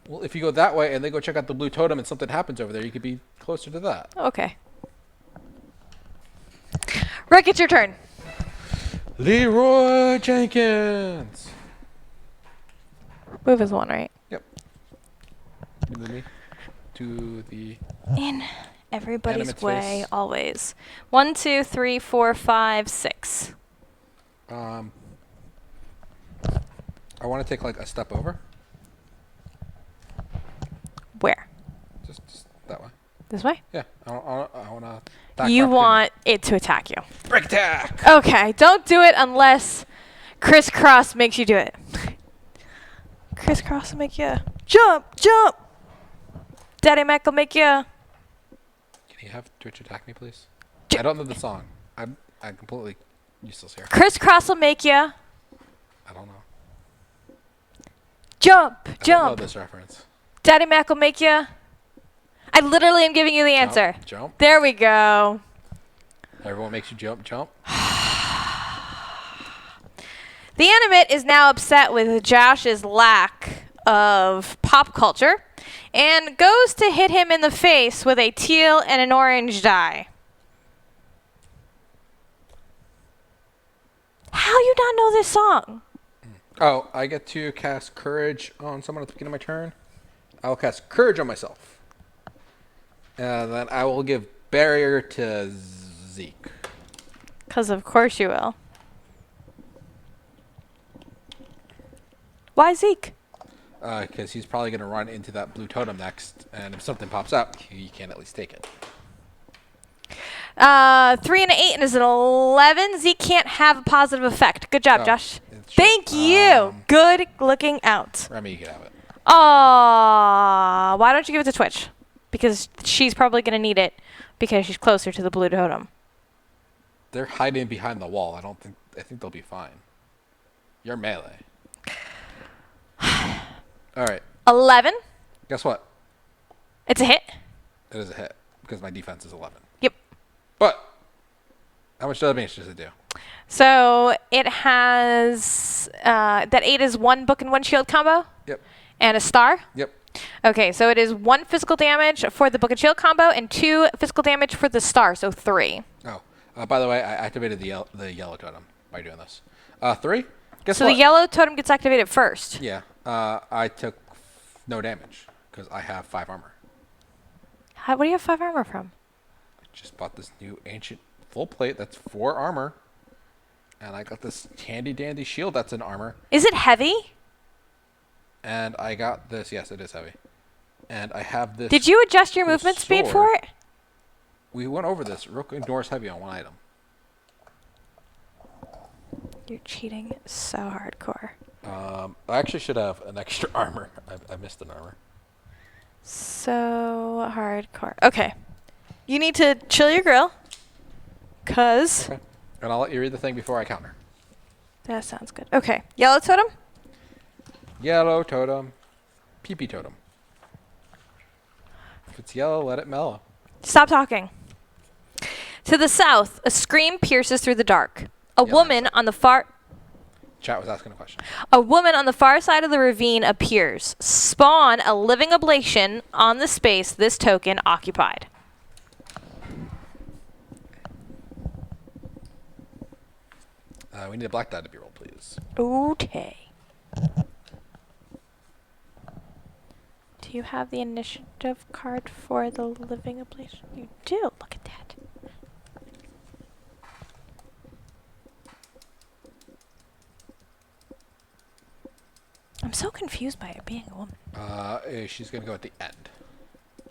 Well, if you go that way and they go check out the blue totem and something happens over there, you could be closer to that. Okay. Rick, it's your turn. Leroy Jenkins. Move is 1, right? Yep. Move me to the... In everybody's Animate's way, face. always. 1, 2, 3, 4, 5, 6. I want to take like a step over. Where? Just that way. This way? Yeah. I want to... You want it to attack you. Break attack! Okay, don't do it unless crisscross makes you do it. Crisscross will make you jump, jump. Daddy Mac will make you. Can you have Twitch attack me, please? I don't know the song. I'm completely useless here. Crisscross will make you I don't know. jump, I don't know jump. this reference. Daddy Mac will make you. I literally am giving you the answer. Jump. There we go. Everyone makes you jump. The animate is now upset with Josh's lack of pop culture and goes to hit him in the face with a teal and an orange die. How you not know this song? Oh, I get to cast Courage on someone at the beginning of my turn. I will cast Courage on myself. And then I will give Barrier to Zeke. Because of course you will. Why Zeke? Because he's probably going to run into that blue totem next. And if something pops up, he can at least take it. 3 and an 8 and is an 11. Zeke can't have a positive effect. Good job, Oh, Josh. it's Thank true. you. Good looking out. Remi, you can have it. Aw, why don't you give it to Twitch? Because she's probably going to need it because she's closer to the blue totem. They're hiding behind the wall. I think they'll be fine. You're melee. All right. 11. Guess what? It's a hit. It is a hit because my defense is 11. Yep. But how much damage does it do? So it has that 8 is 1 book and 1 shield combo. Yep. And a star. Yep. Okay, so it is 1 physical damage for the book and shield combo and 2 physical damage for the star, so 3. Oh, by the way, I activated the yellow totem by doing this. 3. Guess So what? the yellow totem gets activated first. Yeah. I took no damage because I have 5 armor. Where do you have 5 armor from? I just bought this new ancient full plate that's 4 armor. And I got this handy dandy shield that's in armor. Is it heavy? And I got this. Yes, it is heavy. And I have this. Did you adjust your cool movement speed sword. for it? We went over this. Rook ignores heavy on 1 item. You're cheating so hardcore. I actually should have an extra armor. I missed an armor. So hardcore. Okay. You need to chill your grill. Cause Okay. And I'll let you read the thing before I counter. that sounds good. Okay. Yellow totem? Yellow totem. Pee-pee totem. If it's yellow, let it mellow. Stop talking. To the south, a scream pierces through the dark. A Yeah, woman on the far Chat was asking a question. A woman on the far side of the ravine appears. Spawn a living ablation on the space this token occupied. We need a black die to be rolled, please. Okay. Do you have the initiative card for the living ablation? You do. Look at that. I'm so confused by it being a woman. She's going to go at the end.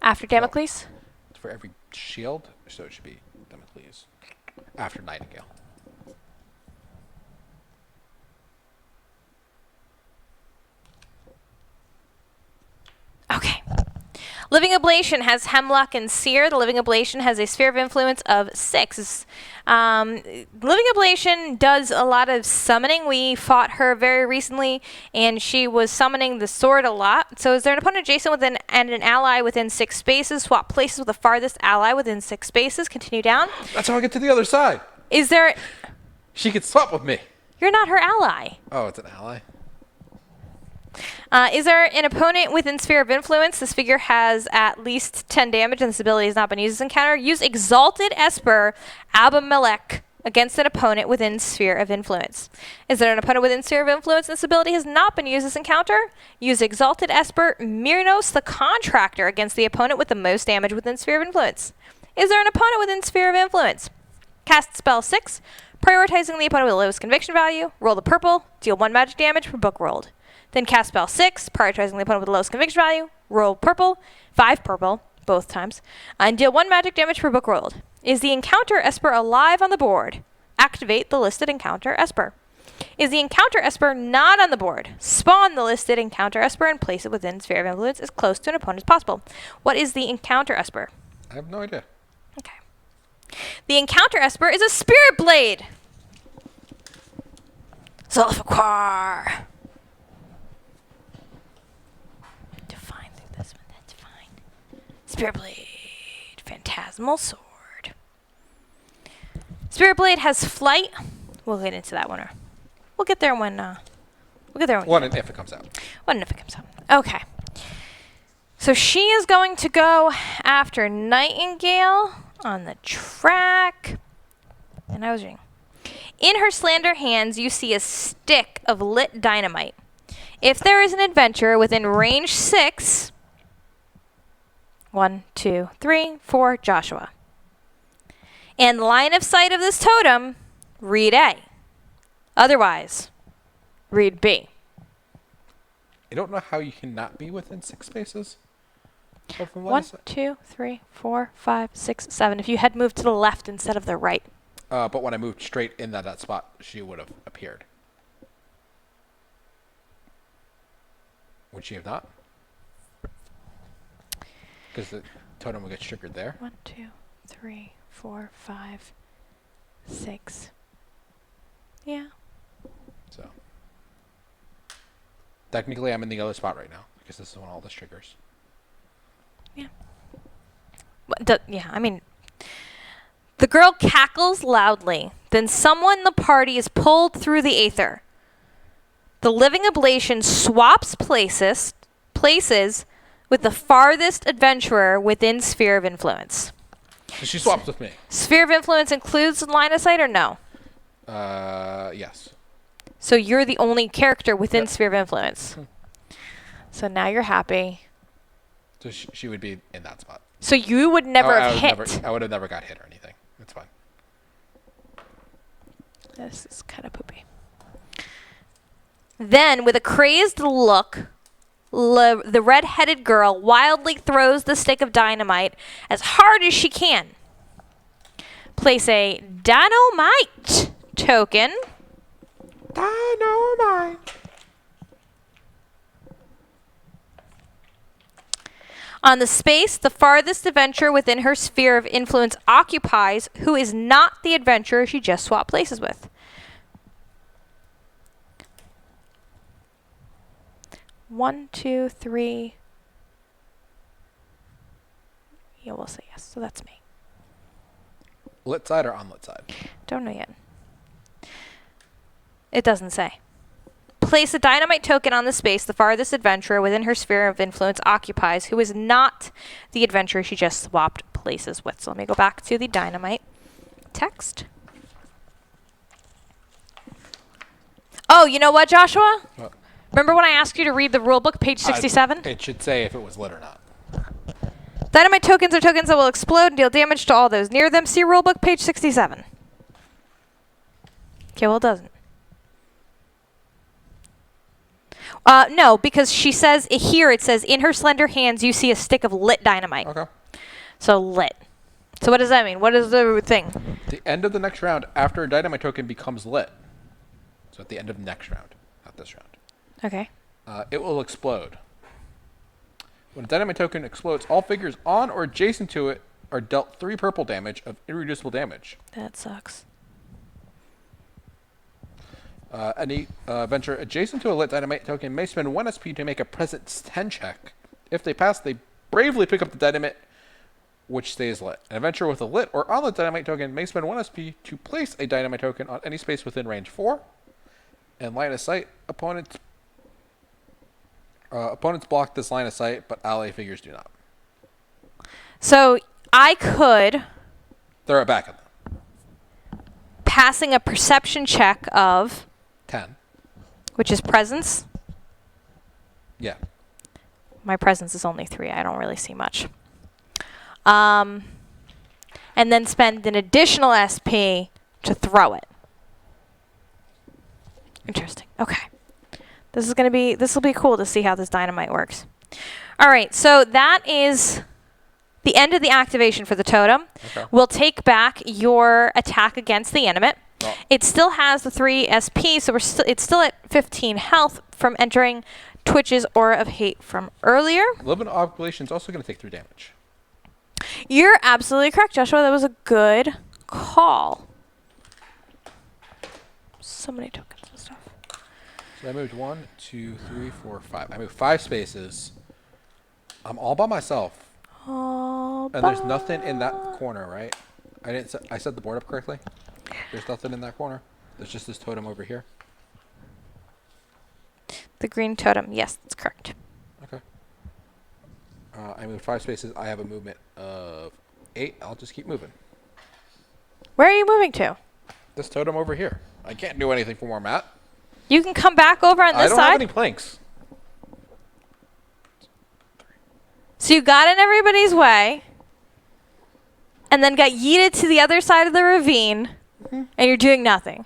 After Damocles? It's for every shield, so it should be Damocles. After Nightingale. Okay. Living Ablation has Hemlock and Seer. The Living Ablation has a sphere of influence of 6. Living Ablation does a lot of summoning. We fought her very recently, and she was summoning the sword a lot. So is there an opponent adjacent within and an ally within 6 spaces? Swap places with the farthest ally within 6 spaces. Continue down. That's how I get to the other side. Is there... She could swap with me. You're not her ally. Oh, it's an ally? Is there an opponent within Sphere of Influence? This figure has at least 10 damage and this ability has not been used as encounter. Use Exalted Esper Abimelech against an opponent within Sphere of Influence. Is there an opponent within Sphere of Influence and this ability has not been used as encounter? Use Exalted Esper Myrnos the Contractor against the opponent with the most damage within Sphere of Influence. Is there an opponent within Sphere of Influence? Cast spell 6, prioritizing the opponent with the lowest conviction value. Roll the purple, deal 1 magic damage per book rolled. Then cast spell 6, prioritizing the opponent with the lowest conviction value. Roll purple, 5 purple, both times, and deal 1 magic damage per book rolled. Is the encounter Esper alive on the board? Activate the listed encounter Esper. Is the encounter Esper not on the board? Spawn the listed encounter Esper and place it within Sphere of Influence as close to an opponent as possible. What is the encounter Esper? I have no idea. Okay. The encounter Esper is a Spirit Blade! Zulfiqar! Spirit Blade, Phantasmal Sword. Spirit Blade has flight. We'll get into that one. We'll get there when. We'll get there when. One and if it comes out. One and if it comes out. Okay. So she is going to go after Nightingale on the track. And I was reading. In her slender hands, you see a stick of lit dynamite. If there is an adventurer within range 6. 1, 2, 3, 4, Joshua. And line of sight of this totem, read A. Otherwise, read B. I don't know how you cannot be within 6 spaces. 1, 2, 3, 4, 5, 6, 7. If you had moved to the left instead of the right. But when I moved straight in that spot, she would have appeared. Would she have not? Because the totem will get triggered there. 1, 2, 3, 4, 5, 6. Yeah. So technically, I'm in the other spot right now. Because this is when all this triggers. Yeah. I mean, the girl cackles loudly. Then someone in the party is pulled through the aether. The living ablation swaps places with the farthest adventurer within sphere of influence. So she swaps with me. Sphere of influence includes line of sight or no? Yes. So you're the only character within sphere of influence. So now you're happy. So she would be in that spot. So you would never have hit. I would have never got hit or anything. It's fine. This is kind of poopy. Then, with a crazed look, the red-headed girl wildly throws the stick of dynamite as hard as she can. Place a dynamite token. Dynamite. On the space the farthest adventurer within her sphere of influence occupies, who is not the adventurer she just swapped places with. One, two, three. Yeah, we'll say yes. So that's me. Lit side or unlit side? Don't know yet. It doesn't say. Place a dynamite token on the space the farthest adventurer within her sphere of influence occupies, who is not the adventurer she just swapped places with. So let me go back to the dynamite text. Oh, you know what, Joshua? What? Remember when I asked you to read the rulebook, page 67? It should say if it was lit or not. Dynamite tokens are tokens that will explode and deal damage to all those near them. See rulebook, page 67. Okay, well, it doesn't. No, because she says here, it says, in her slender hands, you see a stick of lit dynamite. Okay. So lit. So what does that mean? What is the thing? The end of the next round, after a dynamite token becomes lit. So at the end of the next round, not this round. Okay. It will explode. When a dynamite token explodes, all figures on or adjacent to it are dealt 3 purple damage of irreducible damage. That sucks. Any venture adjacent to a lit dynamite token may spend 1 SP to make a presence 10 check. If they pass, they bravely pick up the dynamite, which stays lit. An adventurer with a lit or unlit dynamite token may spend 1 SP to place a dynamite token on any space within range 4. And line of sight, opponents block this line of sight, but ally figures do not. So I could, Throw it back at them. passing a perception check of, 10. which is presence. Yeah. My presence is only 3. I don't really see much. And then spend an additional SP to throw it. Interesting. Okay. This will be cool to see how this dynamite works. All right, so that is the end of the activation for the totem. Okay. We'll take back your attack against the animate. Oh. It still has the 3 SP, so it's still at 15 health from entering Twitch's Aura of Hate from earlier. Living Obligation is also going to take 3 damage. You're absolutely correct, Joshua. That was a good call. So many tokens and stuff. So I moved 1, 2, 3, 4, 5. I moved 5 spaces. I'm all by myself. Oh, And there's nothing in that corner, right? I set the board up correctly? There's nothing in that corner. There's just this totem over here. the green totem. Yes, that's correct. Okay. I moved 5 spaces. I have a movement of 8. I'll just keep moving. Where are you moving to? This totem over here. I can't do anything for more, Matt. You can come back over on this I don't side. have any planks. So you got in everybody's way, and then got yeeted to the other side of the ravine, and you're doing nothing.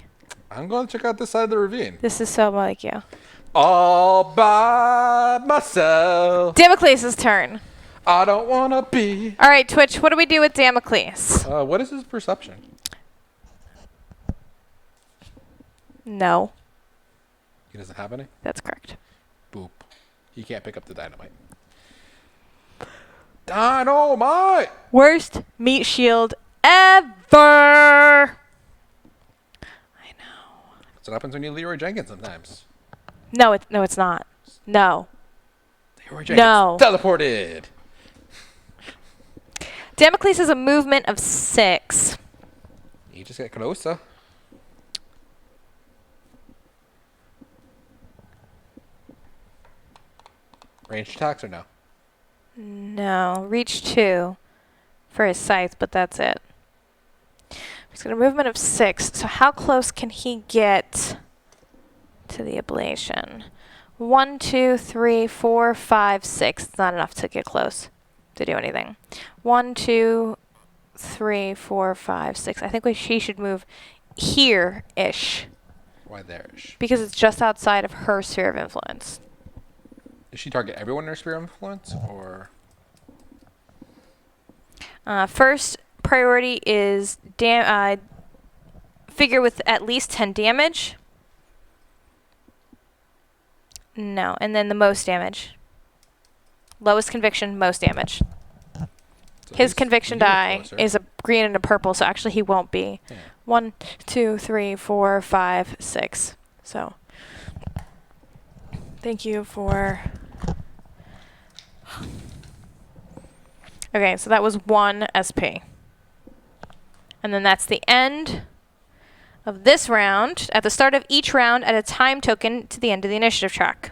I'm going to check out this side of the ravine. This is so like you. All by myself. Damocles' turn. I don't want to be. All right, Twitch, what do we do with Damocles? What is his perception? No, He doesn't have any? that's correct. Boop. He can't pick up the dynamite. Dynamite! Worst meat shield ever. I know. That's what happens when you Leroy Jenkins sometimes. No, it's not. No. Damn No. Teleported. Damocles has a movement of 6. You just get closer. Ranged attacks or no? No. Reach 2 for his scythe, but that's it. He's got a movement of 6. So how close can he get to the ablation? 1, 2, 3, 4, 5, 6. It's not enough to get close to do anything. 1, 2, 3, 4, 5, 6. I think he should move here-ish. Why there-ish? Because it's just outside of her sphere of influence. Does she target everyone in her sphere of influence, or? First priority is figure with at least 10 damage. No, and then the most damage. Lowest conviction, most damage. So His conviction die closer. is a green and a purple, so actually he won't be. Yeah. 1, 2, 3, 4, 5, 6. So, thank you for... Okay, so that was 1 SP. And then that's the end of this round. At the start of each round, add a time token to the end of the initiative track.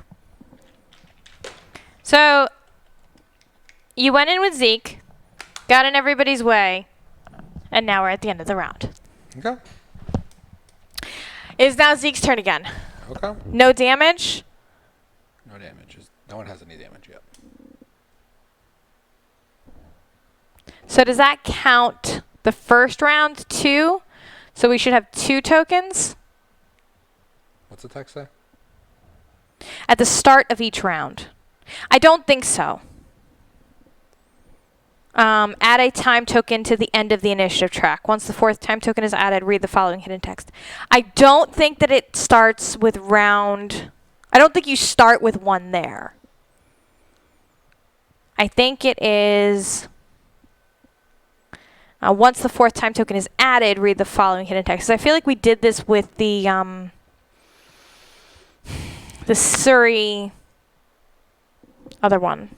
So, you went in with Zeke, got in everybody's way, and now we're at the end of the round. Okay. It is now Zeke's turn again. Okay. No damage. No damage. No one has any damage yet. So does that count the first round too? So we should have 2 tokens What's the text say? at the start of each round. I don't think so. Add a time token to the end of the initiative track. Once the 4th time token is added, read the following hidden text. I don't think that it starts with round... I don't think you start with 1 there. I think it is... once the 4th time token is added, read the following hidden text. I feel like we did this with the Surrey other one.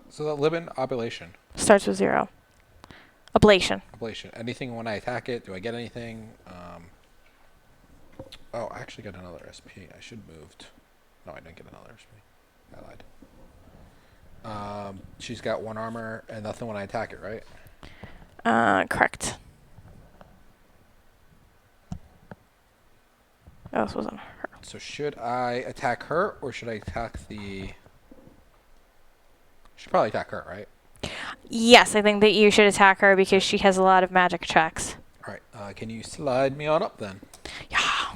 So the Libyan Oblation. Starts with 0. Ablation. Ablation. Anything when I attack it, do I get anything? Oh, I actually got another SP. I should moved. No, I didn't get another SP. I lied. She's got 1 armor and nothing when I attack it, right? Correct. Oh, this wasn't her. So should I attack her or should I attack the... Should probably attack her, right? Yes, I think that you should attack her because she has a lot of magic checks. All right. Can you slide me on up then? Yeah.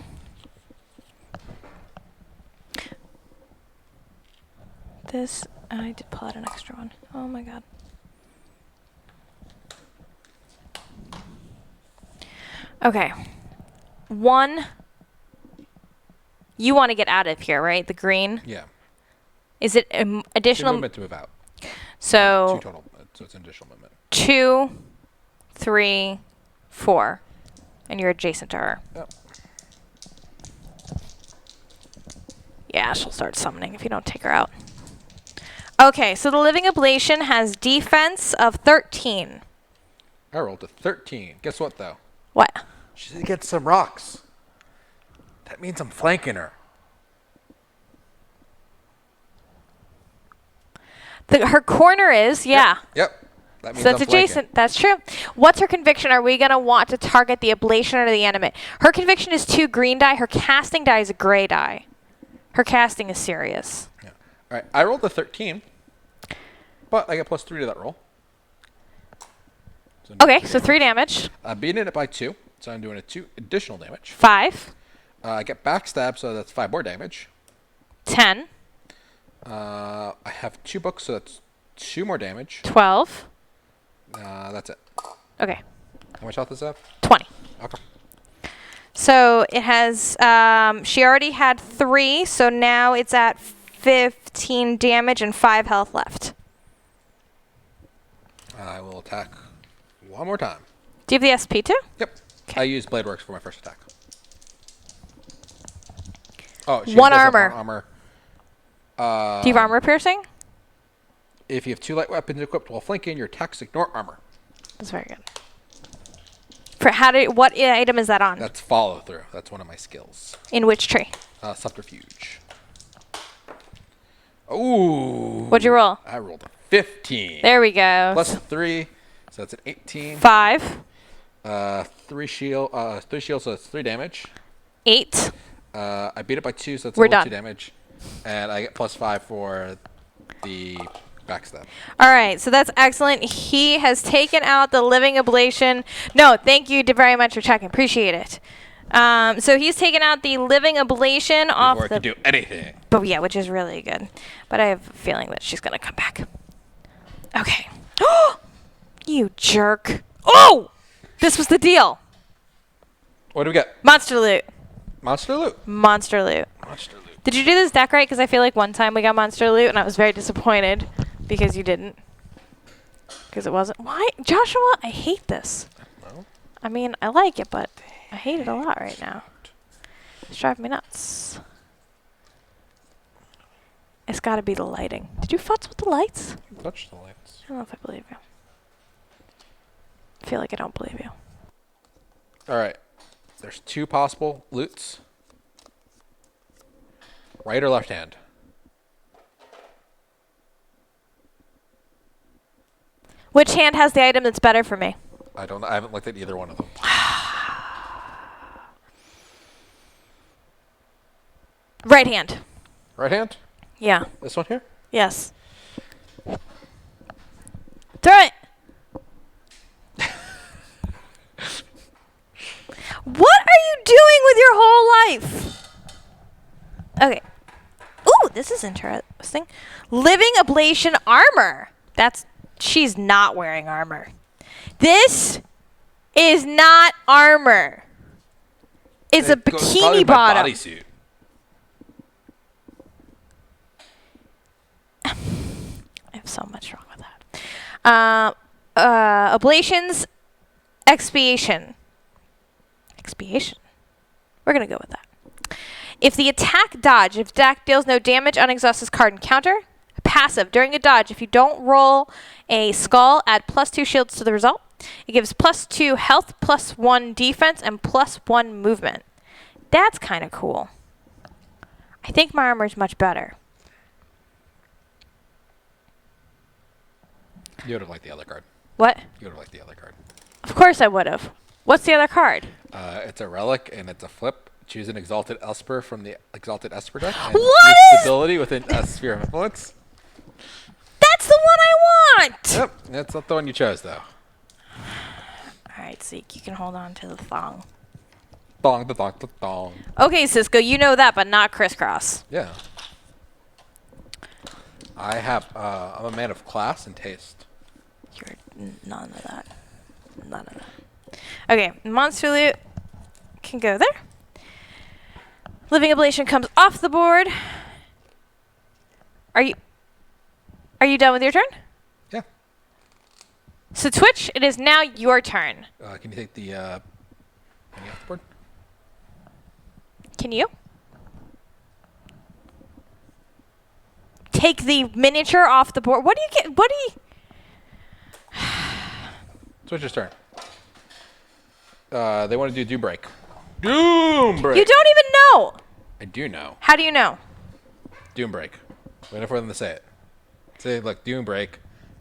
This, I did pull out an extra one. Oh my god. Okay. 1. You want to get out of here, right? The green. Yeah. Is it Two additional? movement to move out. So 2 total. So it's an additional movement. 2, 3, 4, and you're adjacent to her. Yep. Yeah, she'll start summoning if you don't take her out. Okay, so the Living Ablation has defense of 13. I rolled a 13. Guess what, though? What? She did get some rocks. That means I'm flanking her. Her corner is, yeah. Yep. That means So it's I'm flanking. adjacent. That's true. What's her conviction? Are we going to want to target the ablation or the animate? Her conviction is 2 green die. Her casting die is a gray die. Her casting is serious. Yeah. All right. I rolled a 13, but I get +3 to that roll. So Okay, so 3 damage. I'm beating it by 2, so I'm doing a 2 additional damage. 5. I get backstab, so that's 5 more damage. 10. I have 2 books, so that's 2 more damage. 12. That's it. Okay, How much health does that have? 20. Okay. So it has, she already had 3, so now it's at 15 damage and 5 health left. I will attack one more time. Do you have the SP too? Yep. Okay. I used Blade Works for my first attack. Oh, she 1 does have armor. 1 armor. Do you have armor piercing? If you have 2 light weapons equipped while flanking, your attacks ignore armor. That's very good. What item is that on? That's follow through. That's one of my skills. In which tree? Subterfuge. Ooh. What'd you roll? I rolled a 15. There we go. Plus 3, so that's an 18. 5. 3 shield, so that's 3 damage. 8. I beat it by 2, so that's We're only done. 2 damage. And I get plus 5 for the backstab. All right, so that's excellent. He has taken out the living ablation. No, thank you very much for checking. Appreciate it. So he's taken out the living ablation off Before I the... could do anything. But yeah, which is really good. But I have a feeling that she's going to come back. Okay. You jerk. Oh! This was the deal. What do we get? Monster loot. Monster loot. Monster loot. Monster loot. Did you do this deck right? Because I feel like one time we got monster loot and I was very disappointed because you didn't. Because it wasn't. Why? Joshua, I hate this. No. I mean, I like it, but I hate it a lot right now. It's driving me nuts. It's got to be the lighting. Did you futz with the lights? Touch the lights. I don't know if I believe you. I feel like I don't believe you. All right. There's 2 possible loots. Right or left hand? Which hand has the item that's better for me? I don't know. I haven't looked at either one of them. Right hand. Right hand? Yeah. This one here? Yes. Throw it. What are you doing with your whole life? Okay. Ooh, this is interesting. Living ablation armor. She's not wearing armor. This is not armor. It's a bikini bottom. Bodysuit. I have so much wrong with that. Ablations, expiation. Expiation. We're going to go with that. If the attack deals no damage on exhausted card encounter. Passive. During a dodge, if you don't roll a skull, add +2 shields to the result. It gives +2 health, +1 defense, and +1 movement. That's kind of cool. I think my armor is much better. You would have liked the other card. What? You would have liked the other card. Of course I would have. What's the other card? It's a relic, and it's a flip. Choose an Exalted Esper from the Exalted Esper deck. And What use is- ability within a sphere of influence. That's the one I want! Yep, that's not the one you chose, though. Alright, Zeke, you can hold on to the thong. Thong, the thong, the thong. Okay, Cisco, you know that, but not crisscross. Yeah. I'm a man of class and taste. You're none of that. None of that. Okay, monster loot can go there. Living ablation comes off the board. Are you done with your turn? Yeah. So Twitch, it is now your turn. Can you take the mini off the board? Can you? Take the miniature off the board. What do you get? What do you... Switcher's turn. They want to do Doom Break. Doom Break! You don't even know! I do know. How do you know? Doom Break. Waiting for them to say it. Say, look, Doom Break.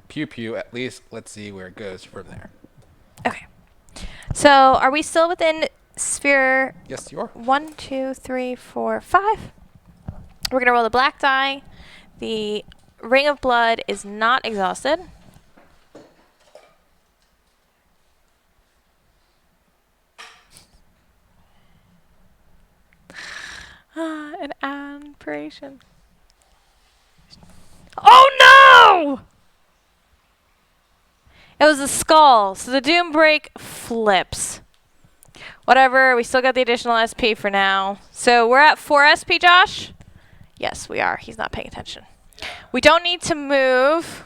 Pew pew, at least. Let's see where it goes from there. Okay. So, are we still within sphere... Yes, you are. 1, 2, 3, 4, 5. We're going to roll the black die. The Ring of Blood is not exhausted. An aspiration. Oh no! It was a skull, so the Doom Break flips. Whatever, we still got the additional SP for now. So we're at 4 SP, Josh? Yes, we are. He's not paying attention. We don't need to move.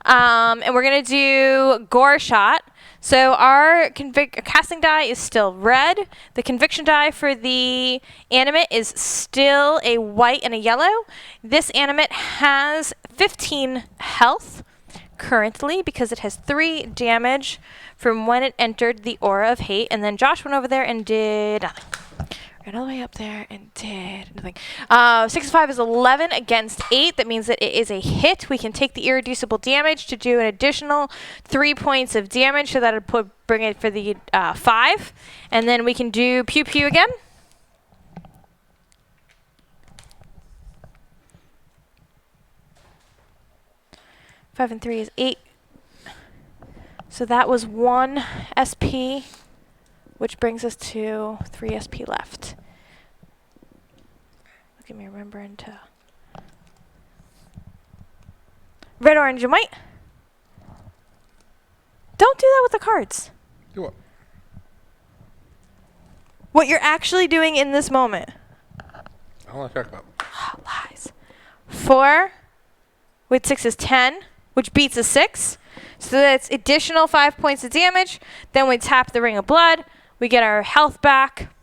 And we're going to do Gore Shot. So our casting die is still red. The conviction die for the animate is still a white and a yellow. This animate has 15 health currently because it has 3 damage from when it entered the Aura of Hate. And then Josh went over there and did nothing. Ran all the way up there and did nothing. 6 and 5 is 11 against 8. That means that it is a hit. We can take the irreducible damage to do an additional 3 points of damage. So that would bring it for the 5. And then we can do pew pew again. Five and 3 is 8. So that was 1 SP, which brings us to 3 SP left. Look at me remembering to... Red, orange, and white. Don't do that with the cards. Do what? What you're actually doing in this moment. I don't want to talk about. Lies. 4 with 6 is 10, which beats a 6. So that's additional 5 points of damage. Then we tap the Ring of Blood. We get our health back.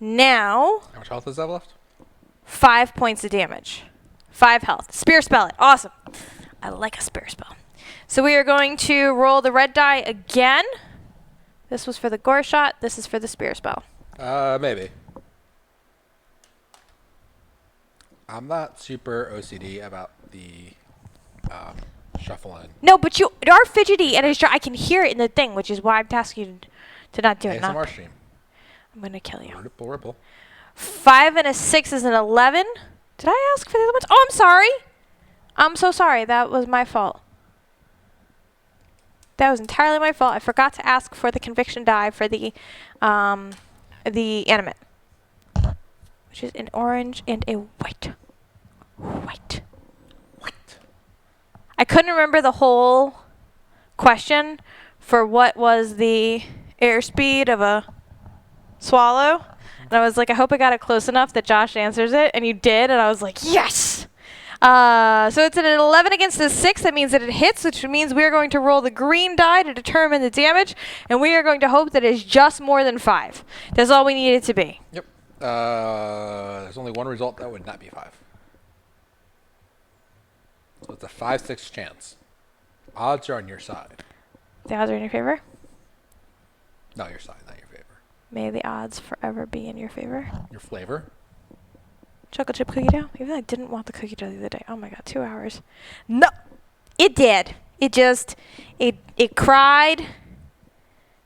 Now, How much health is that left? 5 points of damage. 5 health. Spear spell it. Awesome. I like a spear spell. So we are going to roll the red die again. This was for the gore shot. This is for the spear spell. Maybe. I'm not super OCD about the shuffling. No, but you are fidgety, and I can hear it in the thing, which is why I'm asking you to not do it. ASMR stream. I'm going to kill you. Ripple, ripple. 5 and a 6 is an 11. Did I ask for the other ones? Oh, I'm sorry. I'm so sorry. That was my fault. That was entirely my fault. I forgot to ask for the conviction die for the animate, which is an orange and a white. White. I couldn't remember the whole question for what was the airspeed of a swallow. And I was like, I hope I got it close enough that Josh answers it. And you did. And I was like, yes! So it's an 11 against a 6. That means that it hits, which means we are going to roll the green die to determine the damage. And we are going to hope that it's just more than 5. That's all we need it to be. Yep. There's only one result that would not be 5. So it's a 5-6 chance. Odds are on your side. The odds are in your favor? No, your side, not your favor. May the odds forever be in your favor. Your flavor? Chocolate chip cookie dough? Even though I didn't want the cookie dough the other day. Oh my god, 2 hours. No! It did. It just, it cried.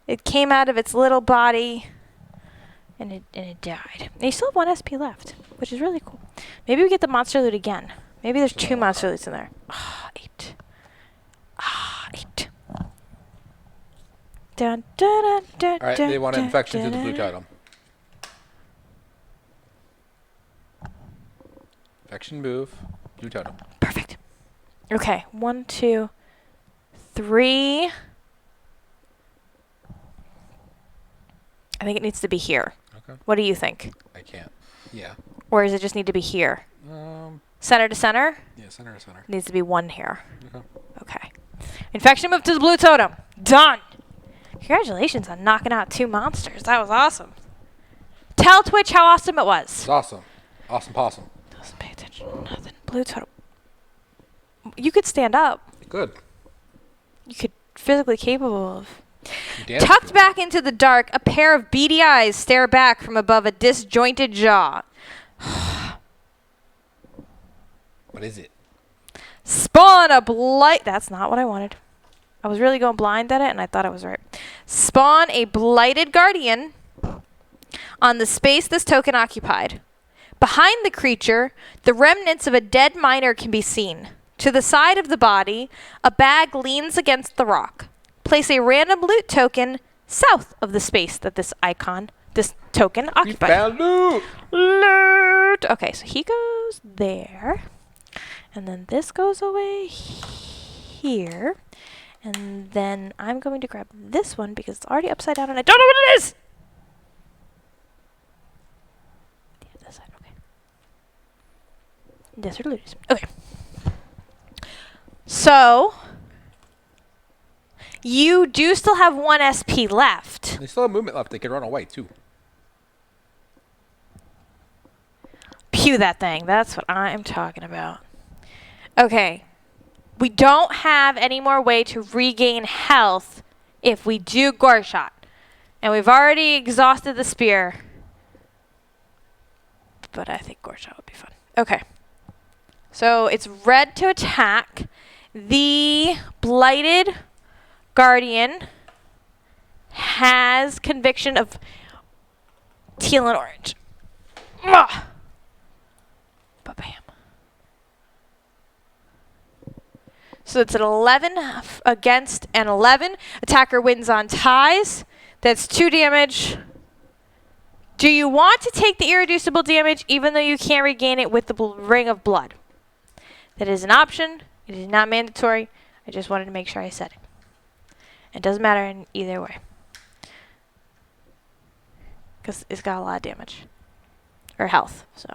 It came out of its little body. And it died. And you still have 1 SP left, which is really cool. Maybe we get the monster loot again. Maybe there's 2 monster loots in there. Ah, 8. Ah, 8. Dun, dun, dun, dun, Alright, dun, they want dun, infection to dun, the blue dun. totem. Infection move, blue totem. Perfect. Okay, 1, 2, 3. I think it needs to be here. Okay. What do you think? I can't. Yeah. Or does it just need to be here? Um. Center to center? Yeah, center to center. Needs to be 1 here. Okay. Okay. Infection move to the blue totem. Done. Congratulations on knocking out 2 monsters. That was awesome. Tell Twitch how awesome it was. It's awesome. Awesome possum. Doesn't pay attention to nothing. Blue totem. You could stand up. Good. You could physically capable of. You dance Tucked back into the dark, a pair of beady eyes stare back from above a disjointed jaw. What is it? Spawn a blight. That's not what I wanted. I was really going blind at it, and I thought I was right. Spawn a blighted guardian on the space this token occupied. Behind the creature, the remnants of a dead miner can be seen. To the side of the body, a bag leans against the rock. Place a random loot token south of the space that this token occupies. Found loot! Loot! Okay, so he goes there. And then this goes away here. And then I'm going to grab this one because it's already upside down and I don't know what it is! Yeah, this side, okay. Desert loot. Okay. So, You do still have 1 SP left. They still have movement left. They can run away, too. Pew that thing. That's what I'm talking about. Okay. We don't have any more way to regain health if we do Gore Shot. And we've already exhausted the spear. But I think Gore Shot would be fun. Okay. So it's red to attack. The Blighted Guardian has conviction of teal and orange. Ugh. Ba-bam. So it's an 11 against an 11. Attacker wins on ties. That's 2 damage. Do you want to take the irreducible damage even though you can't regain it with the Ring of Blood? That is an option. It is not mandatory. I just wanted to make sure I said it. It doesn't matter in either way. Because it's got a lot of damage. Or health, so.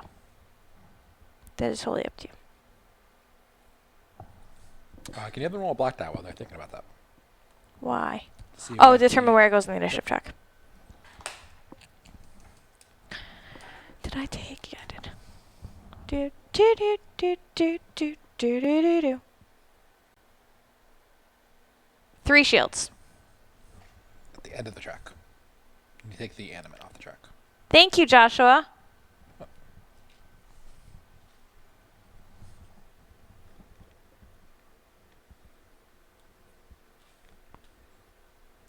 That is totally up to you. Can you have them roll a black die while they're thinking about that? Why? See Oh, what determine where it goes in the initiative check. Did I take? Yeah, I did. Do do do do do do do do do do. 3 shields. At the end of the track. You take the animate off the track. Thank you, Joshua.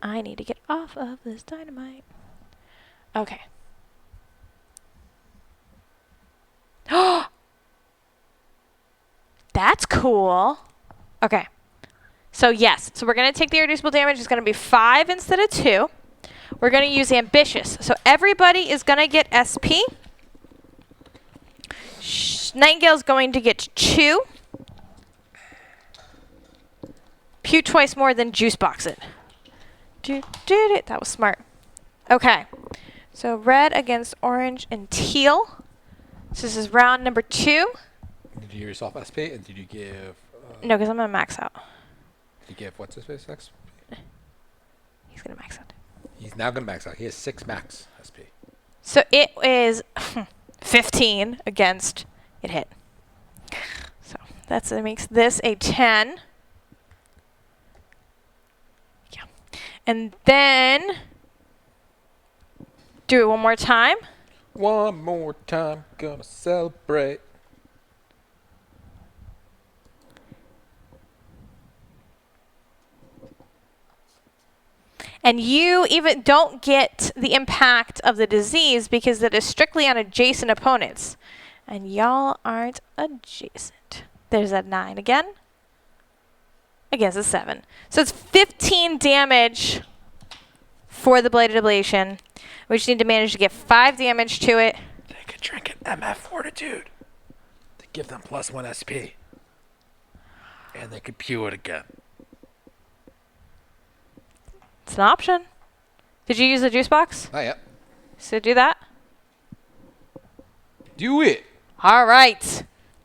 I need to get off of this dynamite. Okay. That's cool. Okay. So yes. So we're going to take the irreducible damage. It's going to be 5 instead of 2. We're going to use Ambitious. So everybody is going to get SP. Nightingale's going to get 2. Pew twice more than Juice Box it. That was smart. Okay. So red against orange and teal. So this is round number 2. Did you give yourself SP and did you give... No, because I'm going to max out. Did you give what's his face XP? He's going to max out. He's now going to max out. He has 6 max SP. So it is 15 against it hit. So that makes this a 10. Yeah. And then do it one more time. One more time, gonna celebrate. And you even don't get the impact of the disease because it is strictly on adjacent opponents. And y'all aren't adjacent. There's that 9 again. Against a 7. So it's 15 damage for the Bladed Ablation. We just need to manage to get 5 damage to it. They could drink an MF Fortitude to give them +1 SP. And they could pew it again. It's an option. Did you use the juice box? Not yet. So do that. Do it! All right.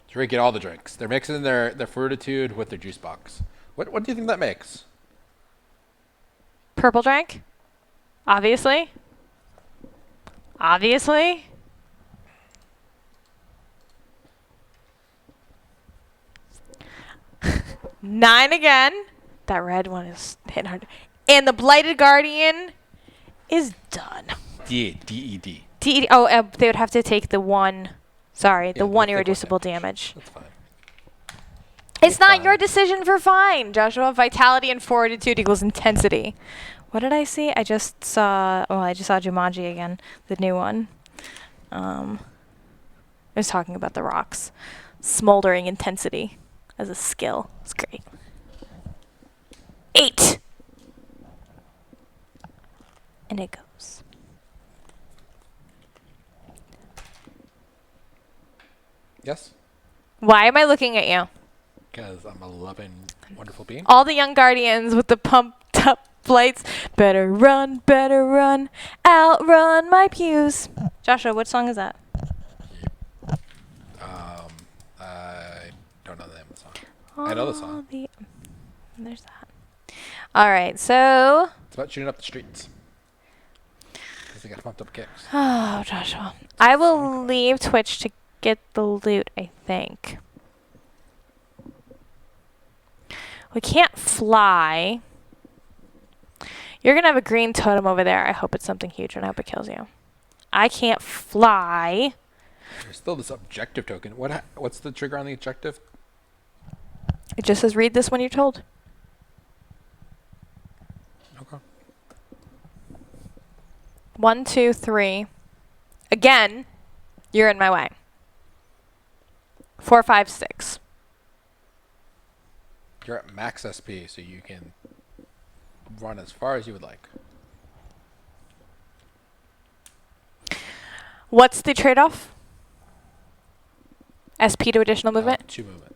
Drinking all the drinks. They're mixing their Fortitude with their juice box. What do you think that makes? Purple drink. Obviously. Obviously. Nine again. That red one is hitting hard. And the Blighted Guardian is done. DED. DED. Oh, they would have to take the one. Sorry, the one take irreducible damage. That's fine. It's not fine. your decision for fine, Joshua. Vitality and fortitude equals intensity. What did I see? I just saw Jumanji again, the new one. I was talking about the rocks. Smoldering intensity as a skill. It's great. 8. And it goes. Yes? Why am I looking at you? Because I'm a loving, wonderful being. All the young guardians with the pumped up lights. Better run, outrun my pews. Joshua, what song is that? I don't know the name of the song. I know the song. There's that. All right, so. It's about shooting up the streets. Because they got pumped up kicks. Oh, Joshua. I will leave Twitch to get the loot, I think. We can't fly. You're going to have a green totem over there. I hope it's something huge and I hope it kills you. I can't fly. There's still this objective token. What's the trigger on the objective? It just says read this when you're told. Okay. 1, 2, 3. Again, you're in my way. 4, 5, 6. You're at max SP, so you can run as far as you would like. What's the trade-off? SP to additional movement? 2 movement.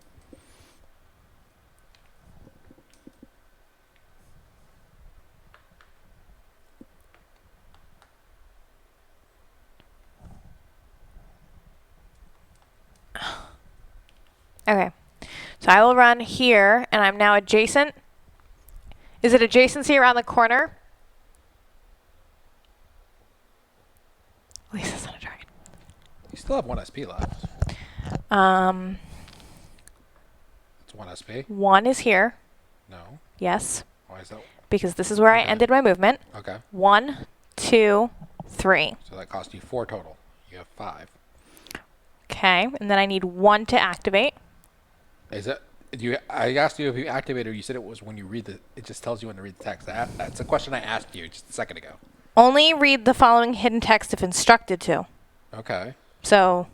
Okay. So I will run here, and I'm now adjacent. Is it adjacency around the corner? At least it's not a dragon. You still have 1 SP left. It's 1 SP? 1 is here. No. Yes. Why is that? Because this is where I Okay. ended my movement. Okay. 1, 2, 3. So that cost you 4 total. You have 5. Okay. And then I need 1 to activate. Is it? I asked you if you activate, or you said it was when you read the. It just tells you when to read the text. That's a question I asked you just a second ago. Only read the following hidden text if instructed to. Okay. So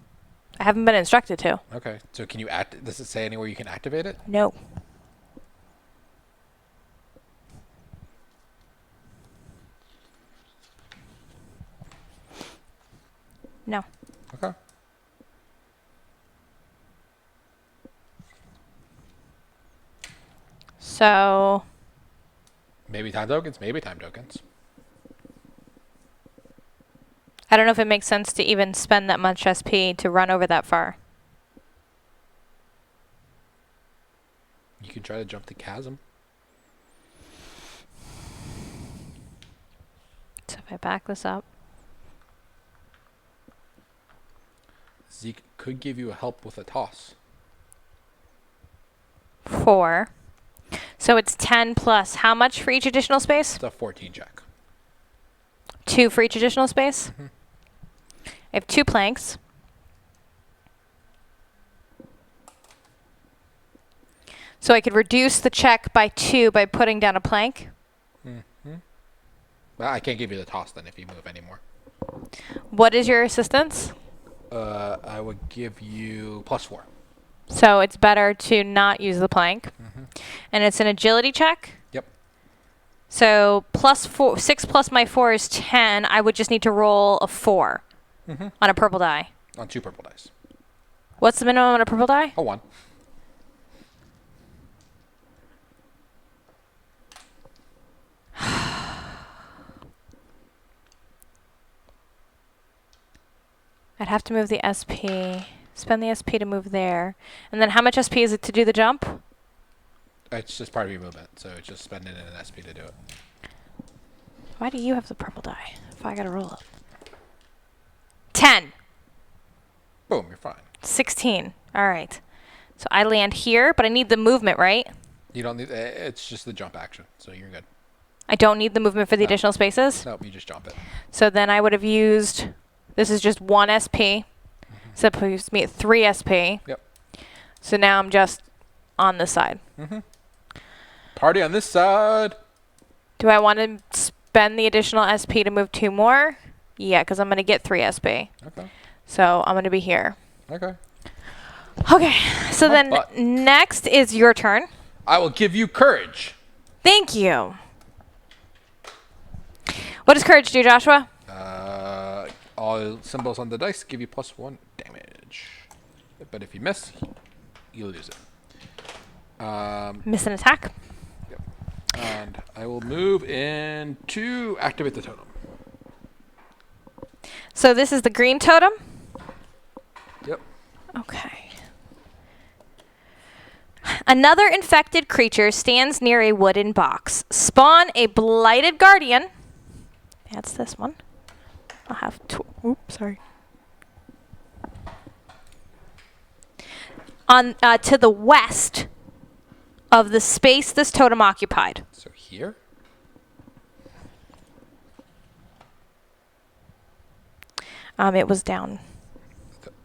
I haven't been instructed to. Okay. So can you does it say anywhere you can activate it? No. No. Okay. So Maybe time tokens. Maybe time tokens. I don't know if it makes sense to even spend that much SP to run over that far. You can try to jump the chasm. So if I back this up. Zeke could give you a help with a toss. 4. So it's 10 plus how much for each additional space? It's a 14 check. 2 for each additional space? Mhm. I have 2 planks. So I could reduce the check by 2 by putting down a plank. Well, I can't give you the toss then if you move anymore. What is your assistance? I would give you +4. So it's better to not use the plank. And it's an agility check. Yep. So +4, 6 plus my 4 is 10. I would just need to roll a 4 on a purple die. On 2 purple dice. What's the minimum on a purple die? A 1. I'd have to move the SP. Spend the SP to move there. And then how much SP is it to do the jump? It's just part of your movement, so it's just spending an SP to do it. Why do you have the purple die? If I gotta roll it. 10. Boom, you're fine. 16. All right. So I land here, but I need the movement, right? You don't need. It's just the jump action, so you're good. I don't need the movement for the No. additional spaces? Nope, you just jump it. So then I would have used, this is just 1 SP. So that puts me at 3 SP. Yep. So now I'm just on this side. Party on this side. Do I want to spend the additional SP to move 2 more? Yeah, because I'm going to get 3 SP. Okay. So I'm going to be here. Okay. Okay, so My then butt. next is your turn. I will give you courage. Thank you. What does courage do, Joshua? All symbols on the dice give you +1 damage. But if you miss, you lose it. Miss an attack. Yep. And I will move in to activate the totem. So this is the green totem? Yep. Okay. Another infected creature stands near a wooden box. Spawn a Blighted Guardian. That's this one. I'll have two. Oops, sorry. On to the west of the space this totem occupied. So here? It was down.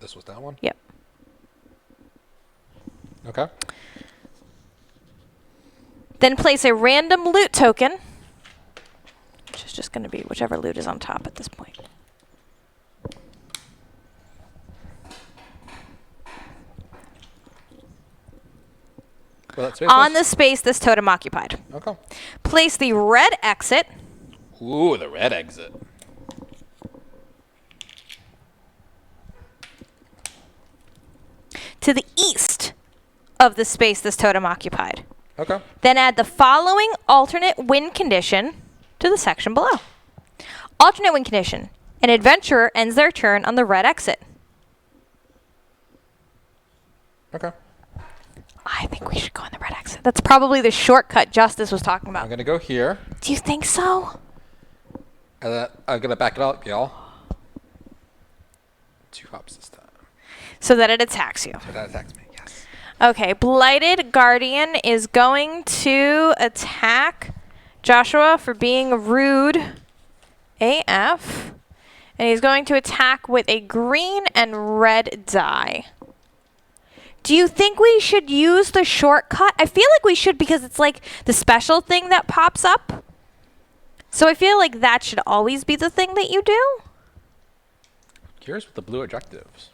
This was that one? Yep. Okay. Then place a random loot token, which is just going to be whichever loot is on top at this point. Well, that space On was? the space this totem occupied. Okay. Place the red exit Ooh, the red exit. to the east of the space this totem occupied. Okay. Then add the following alternate win condition to the section below. Alternate win condition. An adventurer ends their turn on the red exit. Okay. I think we should go on the red exit. That's probably the shortcut Justice was talking I'm about. going to go here. Do you think so? And then I'm going to back it up, y'all. 2 hops this time. So that it attacks you. So that attacks me, yes. Okay, Blighted Guardian is going to attack Joshua for being rude AF. And he's going to attack with a green and red die. Do you think we should use the shortcut? I feel like we should because it's like the special thing that pops up. So I feel like that should always be the thing that you do. Here's with the blue objectives.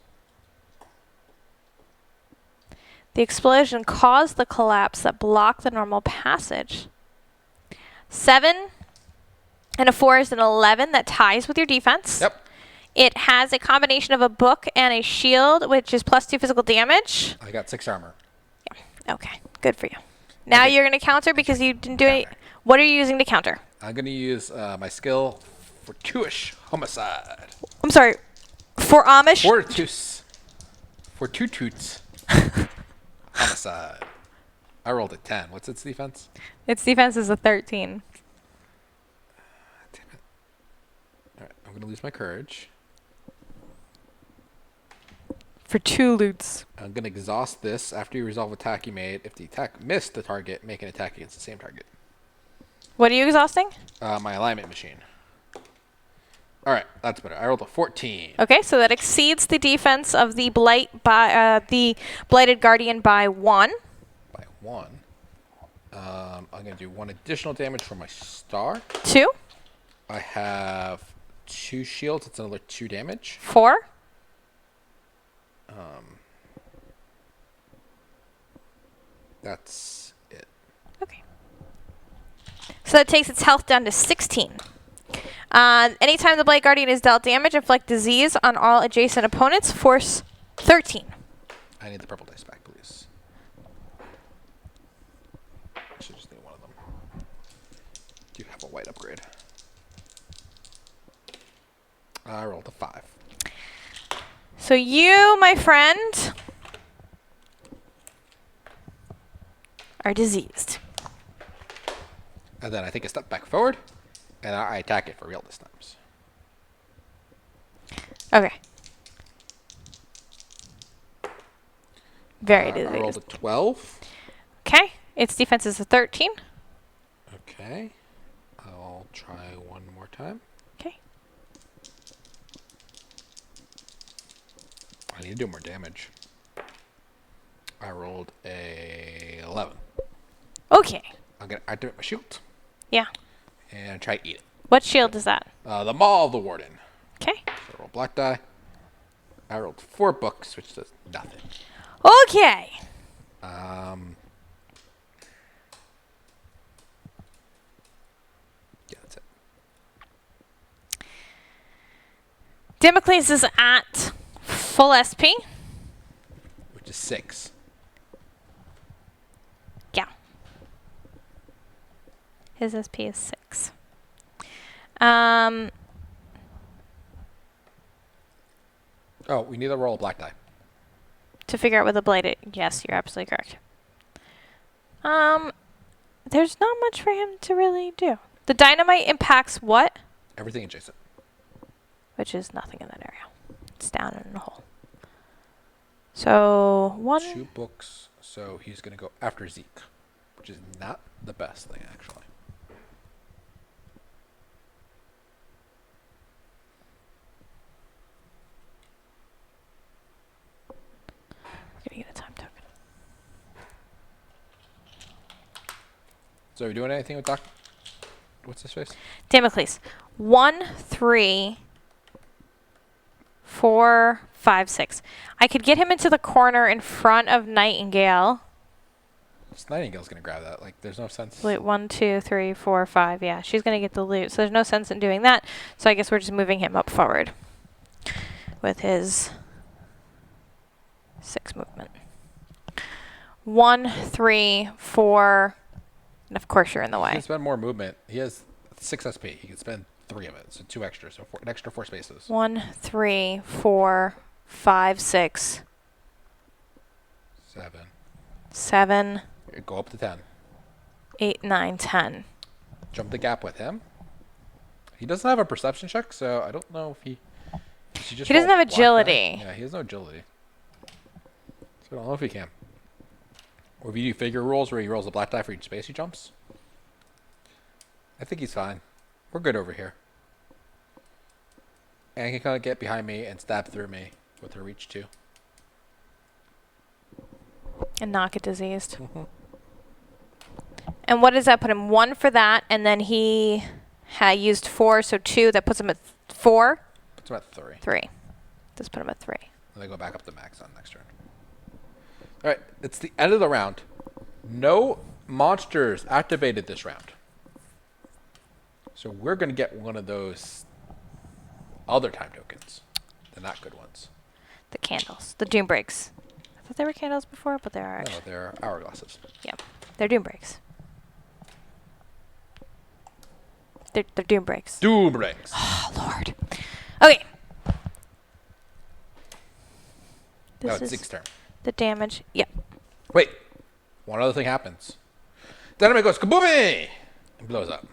The explosion caused the collapse that blocked the normal passage. 7 and a 4 is an 11 that ties with your defense. Yep. It has a combination of a book and a shield, which is +2 physical damage. I got 6 armor. Yeah. Okay. Good for you. Now Okay. you're going to counter because you didn't do it. What are you using to counter? I'm going to use my skill for Fortuitous Homicide. I'm sorry. For Amish? Fortuitous. Fortuitous Homicide. I rolled a 10. What's its defense? Its defense is a 13. Damn it. Alright, I'm going to lose my courage. For 2 loots. I'm going to exhaust this after you resolve attack you made. If the attack missed the target, make an attack against the same target. What are you exhausting? My alignment machine. Alright, that's better. I rolled a 14. Okay, so that exceeds the defense of the the Blighted Guardian by 1. By 1. I'm going to do 1 additional damage for my star. 2. I have 2 shields. It's another 2 damage. 4. That's it. Okay. So that takes its health down to 16. Anytime the Blight Guardian is dealt damage, inflict disease on all adjacent opponents. Force 13. I need the purple dice back, please. Should just need one of them. Do you have a white upgrade? I rolled a 5. So you, my friend, are diseased. And then I take a step back forward, and I attack it for real this time. Okay. Very I rolled diseased. a 12. Okay. Its defense is a 13. Okay. I'll try one more time. Okay. I need to do more damage. I rolled a 11. Okay. I'm going to activate my shield Yeah. and try to eat it. What shield is that? The Maw of the Warden. Okay. So I roll black die. I rolled 4 books, which does nothing. Okay. Yeah, that's it. Damocles is at full SP. Which is 6. Yeah. His SP is 6. Oh, we need to roll a black die. To figure out what the blighted. Yes, you're absolutely correct. There's not much for him to really do. The dynamite impacts what? Everything adjacent. Which is nothing in that area. It's down in the hole. So, 2 books. So he's going to go after Zeke, which is not the best thing, actually. We're going to get a time token. So are we doing anything with Doc? What's his face? Damocles. 1, 3, 4, 5, 6. I could get him into the corner in front of Nightingale. This Nightingale's going to grab that. Like, there's no sense. Wait, 1, 2, 3, 4, 5. Yeah, she's going to get the loot. So there's no sense in doing that. So I guess we're just moving him up forward with his 6 movement. 1, 3, 4. And of course you're in the He way. can spend more movement. He has 6 SP. He can spend 3 of it. So 2 extra. So an extra 4 spaces. 1, 3, 4, 5, 6. 7. 7, Go up to 10. 8, 9, 10. Jump the gap with him. He doesn't have a perception check, so I don't know if he just He doesn't roll have block agility. that. Yeah, he has no agility. So I don't know if he can. Or if you do figure rolls where he rolls a black die for each space he jumps. I think he's fine. We're good over here. And he can kind of get behind me and stab through me with her reach too. And not get diseased. And what does that put him? 1 for that, and then he used 4, so 2. That puts him at 4. It's about 3. 3. Let's put him at 3. And they go back up to max on next turn. Alright, it's the end of the round. No monsters activated this round. So we're going to get one of those other time tokens. The not good ones. The candles. The doom breaks. I thought they were candles before, but they are. No, they're hourglasses. Yeah. They're doom breaks. They're doom breaks. Doom breaks. Oh, Lord. Okay. Now This it's is Zeke's turn. the damage. Yep. Wait. One other thing happens. Dynamite goes kaboomie! And blows up.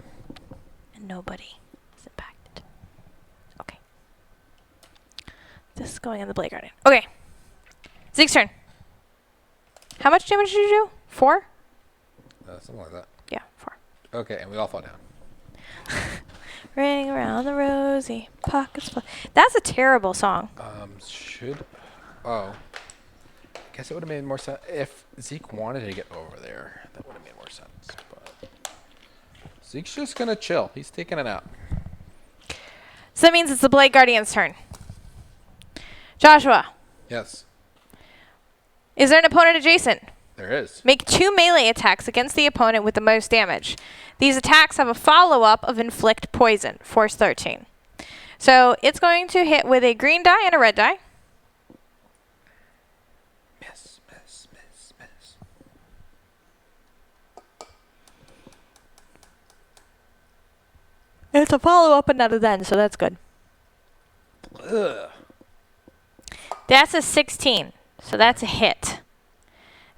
And nobody is impacted. Okay. This is going on the Blighted Guardian. Okay. Zeke's turn. How much damage did you do? 4? Something like that. Yeah, 4. Okay, and we all fall down. Ring around the rosy pockets full. That's a terrible song. Oh. I guess it would have made more sense if Zeke wanted to get over there. That would have made more sense. But Zeke's just gonna chill. He's taking it out. So that means it's the Blighted Guardian's turn. Joshua, Yes, is there an opponent adjacent? there is. Make 2 melee attacks against the opponent with the most damage. These attacks have a follow-up of inflict poison, force 13. So it's going to hit with a green die and a red die. Miss, miss, miss, miss. It's a follow-up and not a then, so that's good. Ugh. That's a 16, so that's a hit.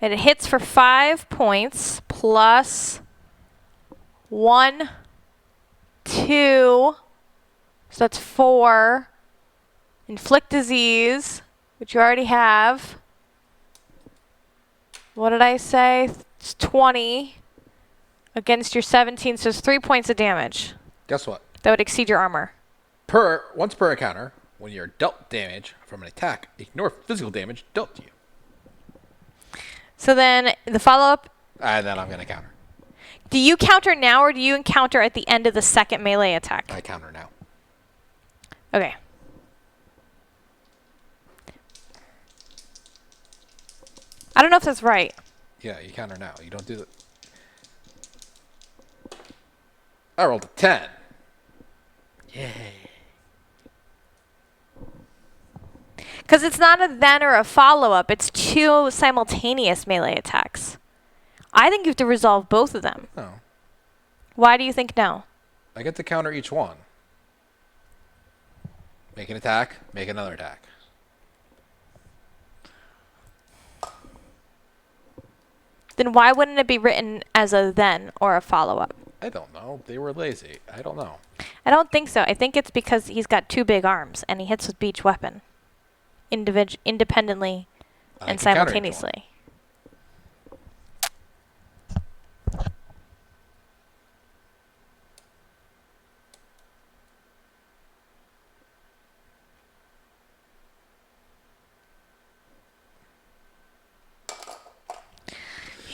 And it hits for 5 points plus 1, 2, so that's 4. Inflict disease, which you already have. What did I say? It's 20 against your 17, so it's 3 points of damage. Guess what? That would exceed your armor. Once per encounter, when you're dealt damage from an attack, ignore physical damage dealt to you. So then the follow-up, And then I'm gonna counter. do you counter now or do you encounter at the end of the second melee attack? I counter now. Okay. I don't know if that's right. Yeah, you counter now. You don't do the. I rolled a 10. Yay. Because it's not a then or a follow-up. It's 2 simultaneous melee attacks. I think you have to resolve both of them. No. Why do you think no? I get to counter each one. Make an attack, make another attack. Then why wouldn't it be written as a then or a follow-up? I don't know. They were lazy. I don't know. I don't think so. I think it's because he's got 2 big arms and he hits with each weapon independently I and can counter each one. simultaneously.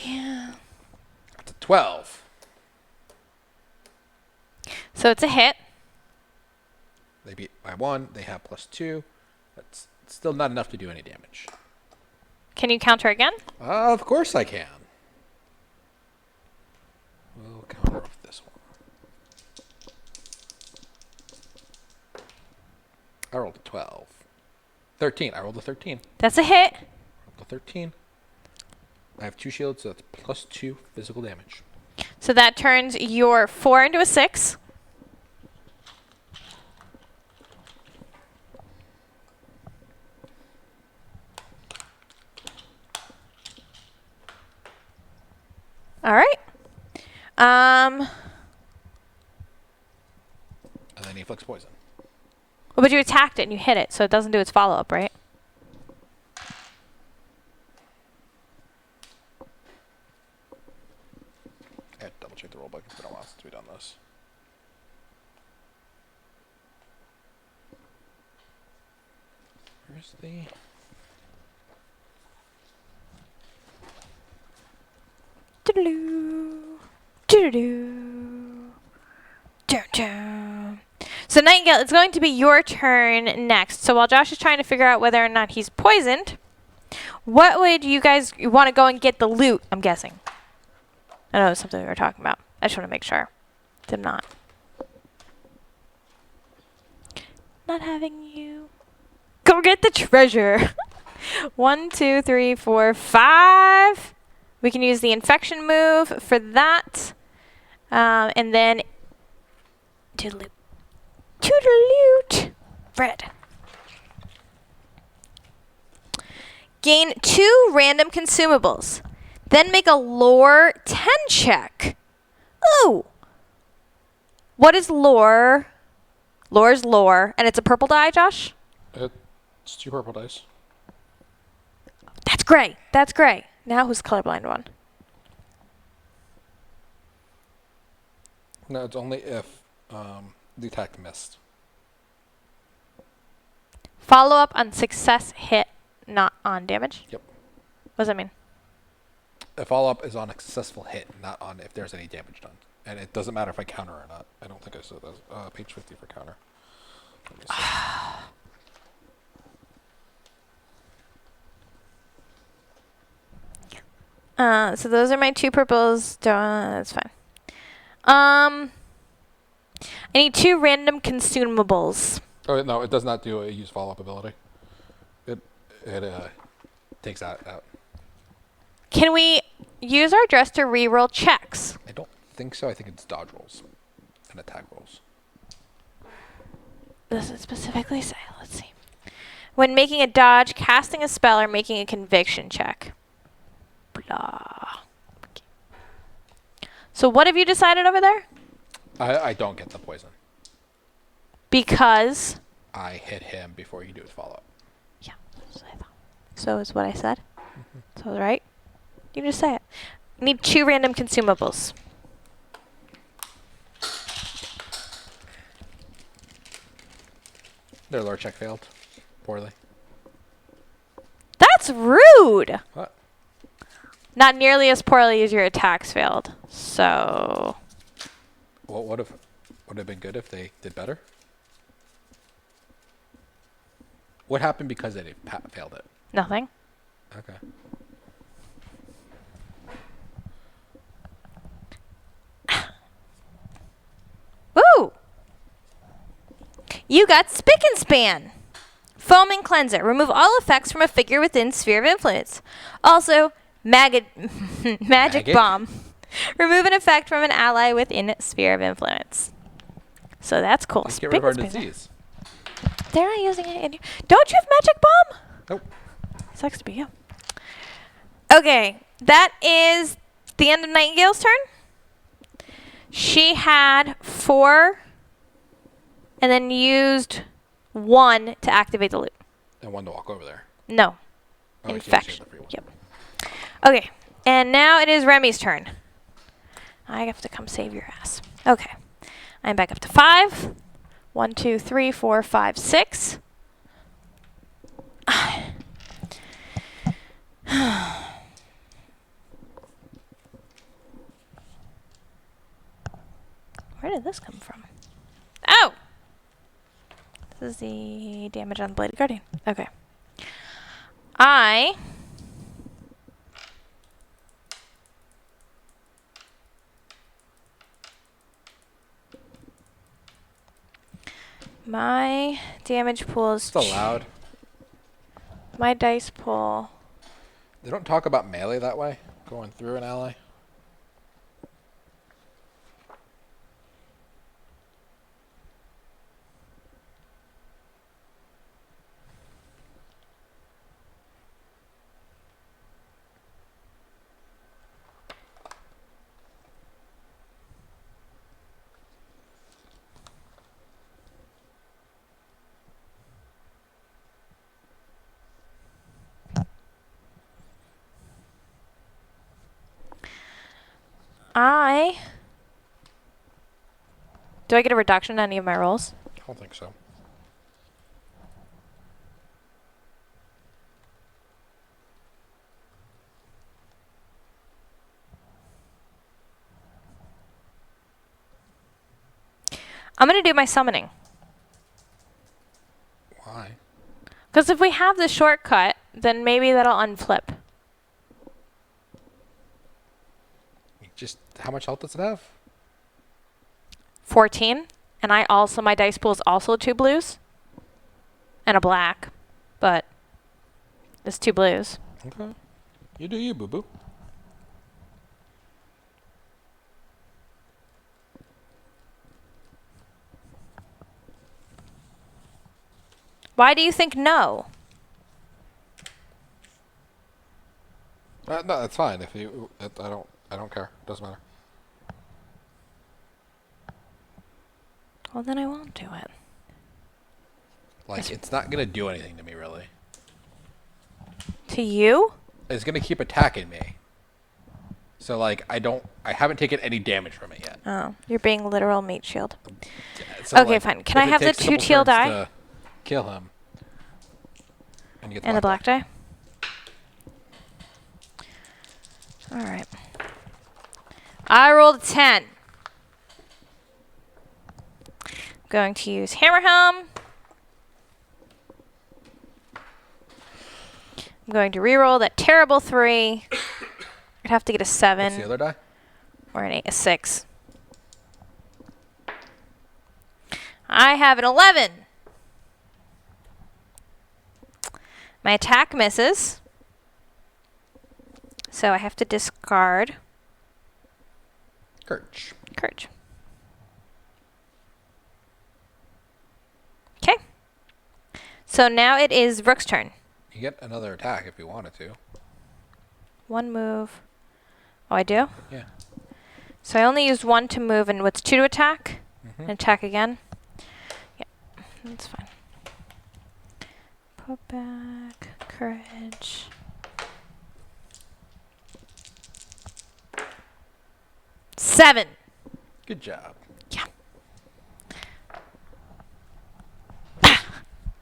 Yeah. That's a 12. So it's a hit. They beat by 1. They have +2. That's still not enough to do any damage. Can you counter again? Of course I can. We'll counter with this one. I rolled a 12. 13. I rolled a 13. That's a hit. Rolled a 13. I have 2 shields, so that's +2 physical damage. So that turns your 4 into a 6. All right. And then he inflicts poison. Well, but you attacked it and you hit it, so it doesn't do its follow-up, right? I had to double check the rollbook. It's been a while since we've done this. Where's the... Doo-doo-doo. Doo-doo-doo. Doo-doo. So Nightingale, it's going to be your turn next. So while Josh is trying to figure out whether or not he's poisoned, what would you guys want to go and get the loot, I'm guessing? I know it's something we were talking about. I just want to make sure. Did not. Not having you. Go get the treasure. 1, 2, 3, 4, 5. We can use the infection move for that. And then to the loot. To the loot. Red. Gain 2 random consumables. Then make a lore 10 check. Ooh. What is lore? Lore is lore. And it's a purple die, Josh? It's 2 purple dice. That's great. That's great. Now who's the colorblind one? No, it's only if the attack missed. Follow up on success hit, not on damage? Yep. What does that mean? A follow-up is on a successful hit, not on if there's any damage done. And it doesn't matter if I counter or not. I don't think I said that. Page 50 for counter. Let me see. So those are my 2 purples. That's fine. I need 2 random consumables. Oh, no, it does not do a use follow-up ability. It takes that out. Can we use our dress to reroll checks? I don't think so. I think it's dodge rolls and attack rolls. Does it specifically say? Let's see. When making a dodge, casting a spell, or making a conviction check. Blah. Okay. So what have you decided over there? I don't get the poison. Because? I hit him before you do his follow-up. Yeah, that's what I thought. So is what I said? So right? You just say it. I need 2 random consumables. Their lore check failed. Poorly. That's rude! What? Not nearly as poorly as your attacks failed. So... Well, would have been good if they did better? What happened because they failed it? Nothing. Okay. Woo! You got Spick and Span. Foaming Cleanser. Remove all effects from a figure within Sphere of Influence. Also, Magic Bomb. Remove an effect from an ally within Sphere of Influence. So that's cool. Let's get rid of our disease. They're not using it. Don't you have Magic Bomb? Nope. Sucks to be you. Okay. that is the end of Nightingale's turn. She had 4 and then used 1 to activate the loot. And 1 to walk over there. No. Oh, Infection. Yep. Okay. And now it is Remi's turn. I have to come save your ass. Okay. I'm back up to 5. 1, 2, 3, 4, 5, 6. Where did this come from? Oh! This is the damage on the Blighted Guardian. Okay. My damage pool is... Still loud. My dice pool... They don't talk about melee that way, going through an ally. Do I get a reduction on any of my rolls? I don't think so. I'm going to do my summoning. Why? Because if we have the shortcut, then maybe that'll unflip. Just how much health does it have? 14. And my dice pool is also 2 blues. And a black. But it's 2 blues. Okay. You do you, boo-boo. Why do you think no? No, that's fine. If you, I don't care. Doesn't matter. Well, then I won't do it. Like, it's not gonna do anything to me, really. To you? It's gonna keep attacking me. So, like, I haven't taken any damage from it yet. Oh, you're being literal meat shield. So, Okay, like, fine. Can if I it have the takes a 2 couple teal turns die? to kill him. And you get And a black die? Alright. I rolled a 10. Going to use Hammer Helm. I'm going to reroll that terrible 3. I'd have to get a 7. What's the other die? Or an 8, a 6. I have an 11. My attack misses. So I have to discard Courage. Courage. Okay. So now it is Rook's turn. You get another attack if you wanted to. 1 move. Oh, I do? Yeah. So I only used 1 to move and what's 2 to attack? Mm-hmm. And attack again? Yeah, that's fine. Put back. Courage. Seven. Good job. Yeah.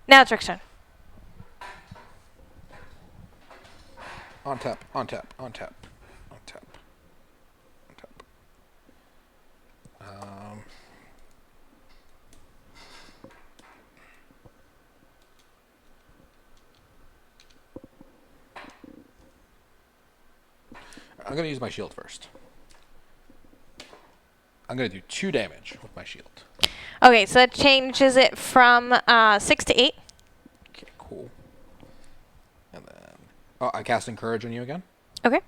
Now it's Rick's turn. On tap, on tap, on tap, on tap, on tap. I'm going to use my shield first. I'm going to do 2 damage with my shield. Okay, so that changes it from 6 to 8. Okay, cool. And then... Oh, I cast Encourage on you again? Okay.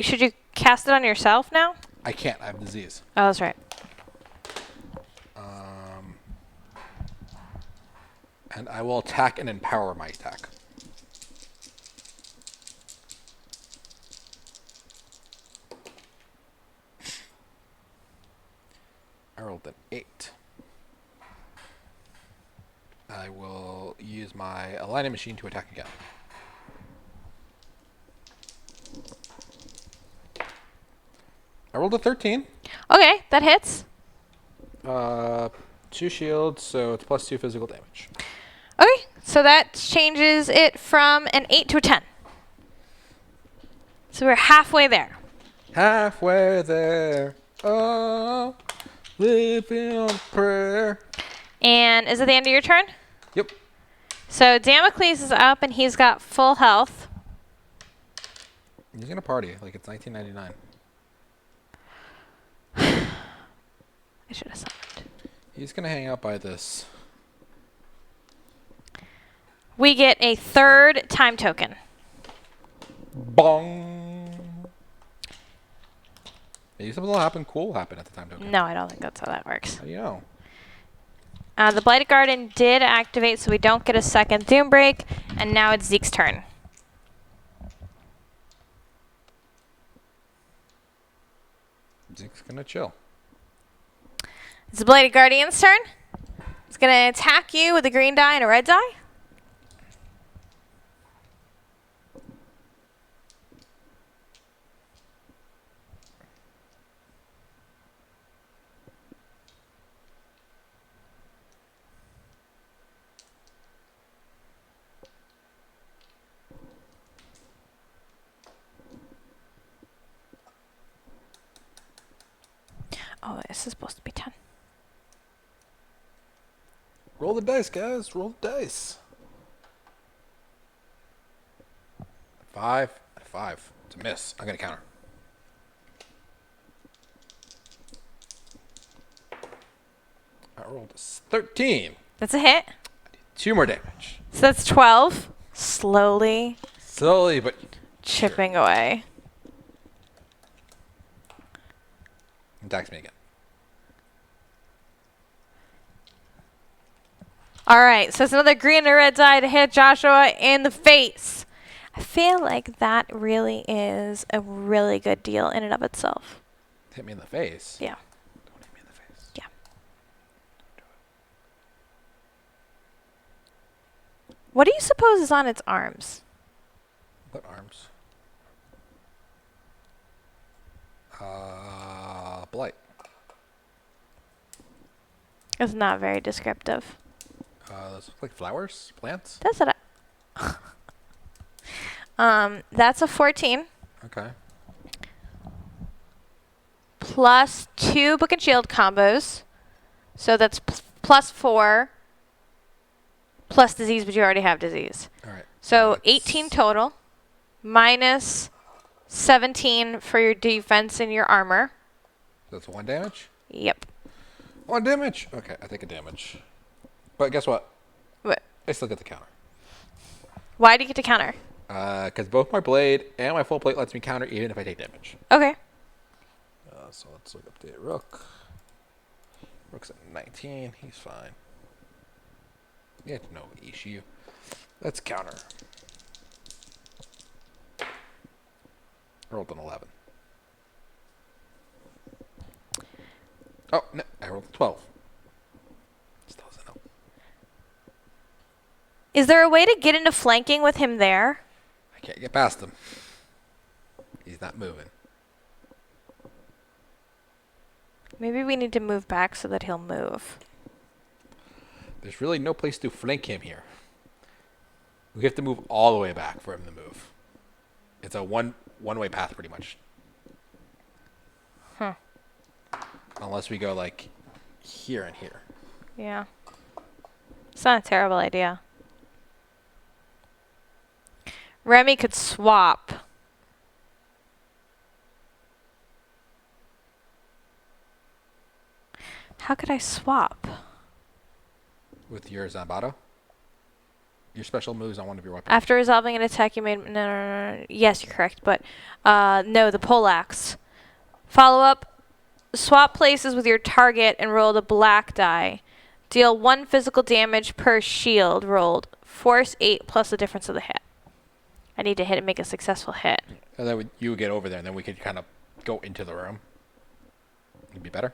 Should you cast it on yourself now? I can't. I have disease. Oh, that's right. And I will attack and empower my attack. I rolled an 8. I will use my aligning machine to attack again. I rolled a 13. Okay, that hits. 2 shields, so it's plus 2 physical damage. Okay, so that changes it from an 8 to a 10. So we're halfway there. Halfway there. Oh, living on prayer. And is it the end of your turn? Yep. So Damocles is up and he's got full health. He's going to party like it's 1999. I should have summoned. He's going to hang out by this. We get a third time token. Bong. Maybe something will happen cool happen at the time token. No, I don't think that's how that works. How do you know? The Blighted Guardian did activate, so we don't get a second Doom Break. And now it's Zeke's turn. Zeke's going to chill. It's the Blighted Guardian's turn. It's going to attack you with a green die and a red die. Oh, this is supposed to be 10. Roll the dice, guys. Roll the dice. 5. 5. It's a miss. I'm going to counter. I rolled a 13. That's a hit. 2 more damage. So that's 12. Slowly Slowly, but chipping away. attacks me again. All right, so it's another green and red die to hit Joshua in the face. I feel like that really is a really good deal in and of itself. Hit me in the face. Yeah. Don't hit me in the face. Yeah. What do you suppose is on its arms? What arms? Blight. It's not very descriptive. Those look like flowers? Plants? That's what that's a 14 Okay. plus 2 book and shield combos. So that's plus 4 plus disease, but you already have disease. All right. So That's 18 total minus 17 for your defense and your armor. That's 1 damage? Yep. 1 damage? Okay, I take a damage. But guess what? What? I still get the counter. Why do you get to counter? Because both my blade and my full plate lets me counter even if I take damage. Okay. So let's look update Rook. Rook's at 19. He's fine. Yeah, no issue. Let's counter. Rolled an 11. Oh, no. I rolled a 12. Still doesn't help. Is there a way to get into flanking with him there? I can't get past him. He's not moving. Maybe we need to move back so that he'll move. There's really no place to flank him here. We have to move all the way back for him to move. It's a one-way path pretty much. Huh. Unless we go like here and here. Yeah. It's not a terrible idea. Remi could swap. How could I swap? With your Zambato? Your special moves on one of your weapons. After resolving an attack, you made... No. Yes, you're correct. But, no, the poleaxe. Follow up. Swap places with your target and roll the black die. Deal 1 physical damage per shield rolled. Force 8 plus the difference of the hit. I need to hit and make a successful hit. And then you would get over there, and then we could kind of go into the room. It'd be better.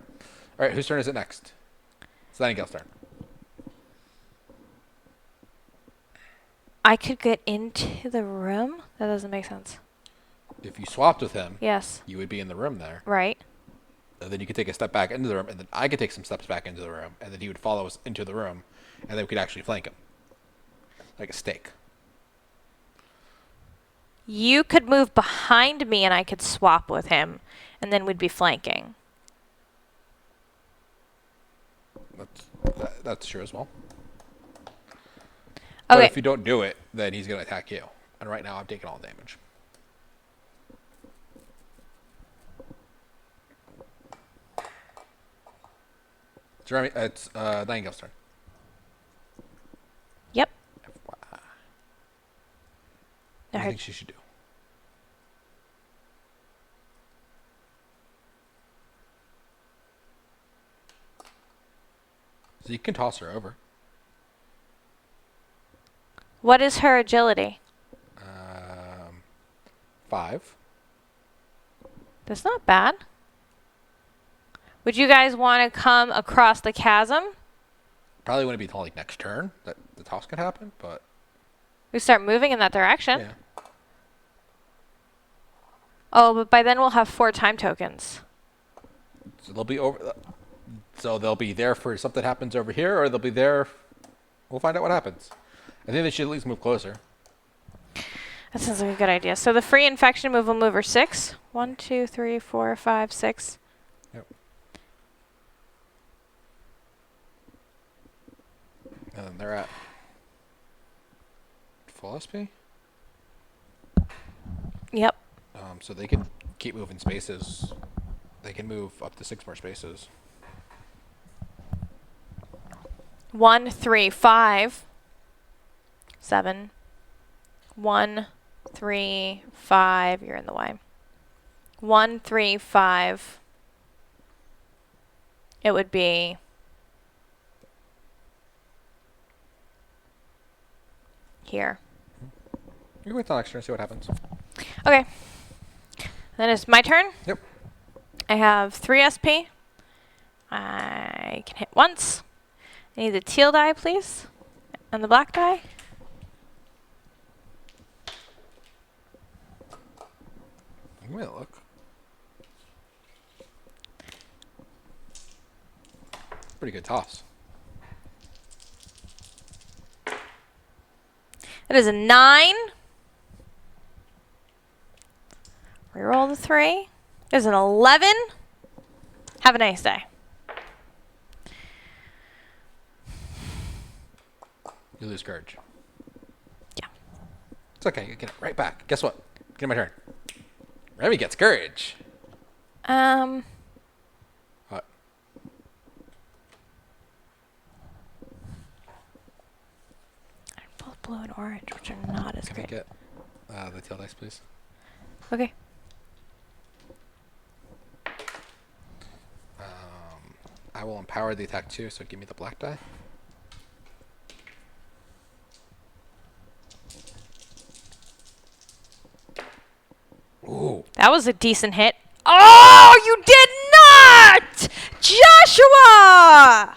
All right, whose turn is it next? It's Nightingale's turn. I could get into the room? That doesn't make sense. If you swapped with him, Yes. you would be in the room there. Right. And then you could take a step back into the room, and then I could take some steps back into the room, and then he would follow us into the room, and then we could actually flank him. Like a stake. You could move behind me and I could swap with him, and then we'd be flanking. That's true as well. Okay. But if you don't do it, then he's going to attack you. And right now I'm taking all damage. Jeremy, it's Nightingale's turn. Yep. What I do you heard- think she should do? So you can toss her over. What is her agility? 5. That's not bad. Would you guys want to come across the chasm? Probably wouldn't be until like next turn that the toss could happen, but We start moving in that direction. yeah. Oh, but by then we'll have 4 time tokens. So they'll be over. So they'll be there for something happens over here, or they'll be there. We'll find out what happens. I think they should at least move closer. That sounds like a good idea. So the free infection move will move her 6. 1, 2, 3, 4, 5, 6. Yep. And then they're at full SP. Yep. So they can keep moving spaces. They can move up to 6 more spaces. 1, 3, 5, 7. 1, 3, 5. You're in the way. 1, 3, 5. It would be here. You can wait till next turn and see what happens. Okay. Then it's my turn. Yep. I have 3 SP. I can hit once. I need the teal die, please. And the black die. Give me a look. Pretty good toss. That is a 9. Reroll the 3. There's an 11. Have a nice day. You lose courage. Yeah. It's okay. You get it right back. Guess what? Get my turn. Remi gets courage. What? Both blue and orange, which are not as Can I great. get the tail dice, please? Okay. I will empower the attack too, so give me the black die. Ooh. That was a decent hit. Oh, you did not! Joshua!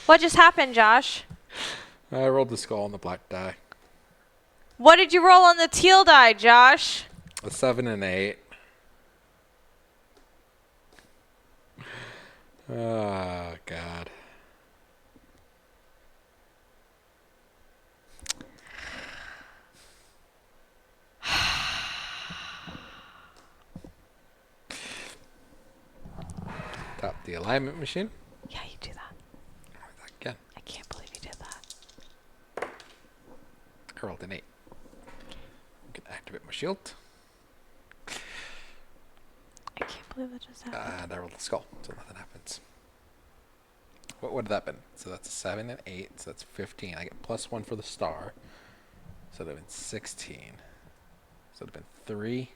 What just happened, Josh? I rolled the skull on the black die. What did you roll on the teal die, Josh? A 7 and 8. Oh, God. Tap the alignment machine. Yeah, you do that. Again, I can't believe you did that. I rolled an 8. I can activate my shield. I can't believe that just happened. And I rolled the skull, so nothing happens. What would that have been? So that's 7 and 8, so that's 15. I get +1 for the star. So that would have been 16. So it would have been 3,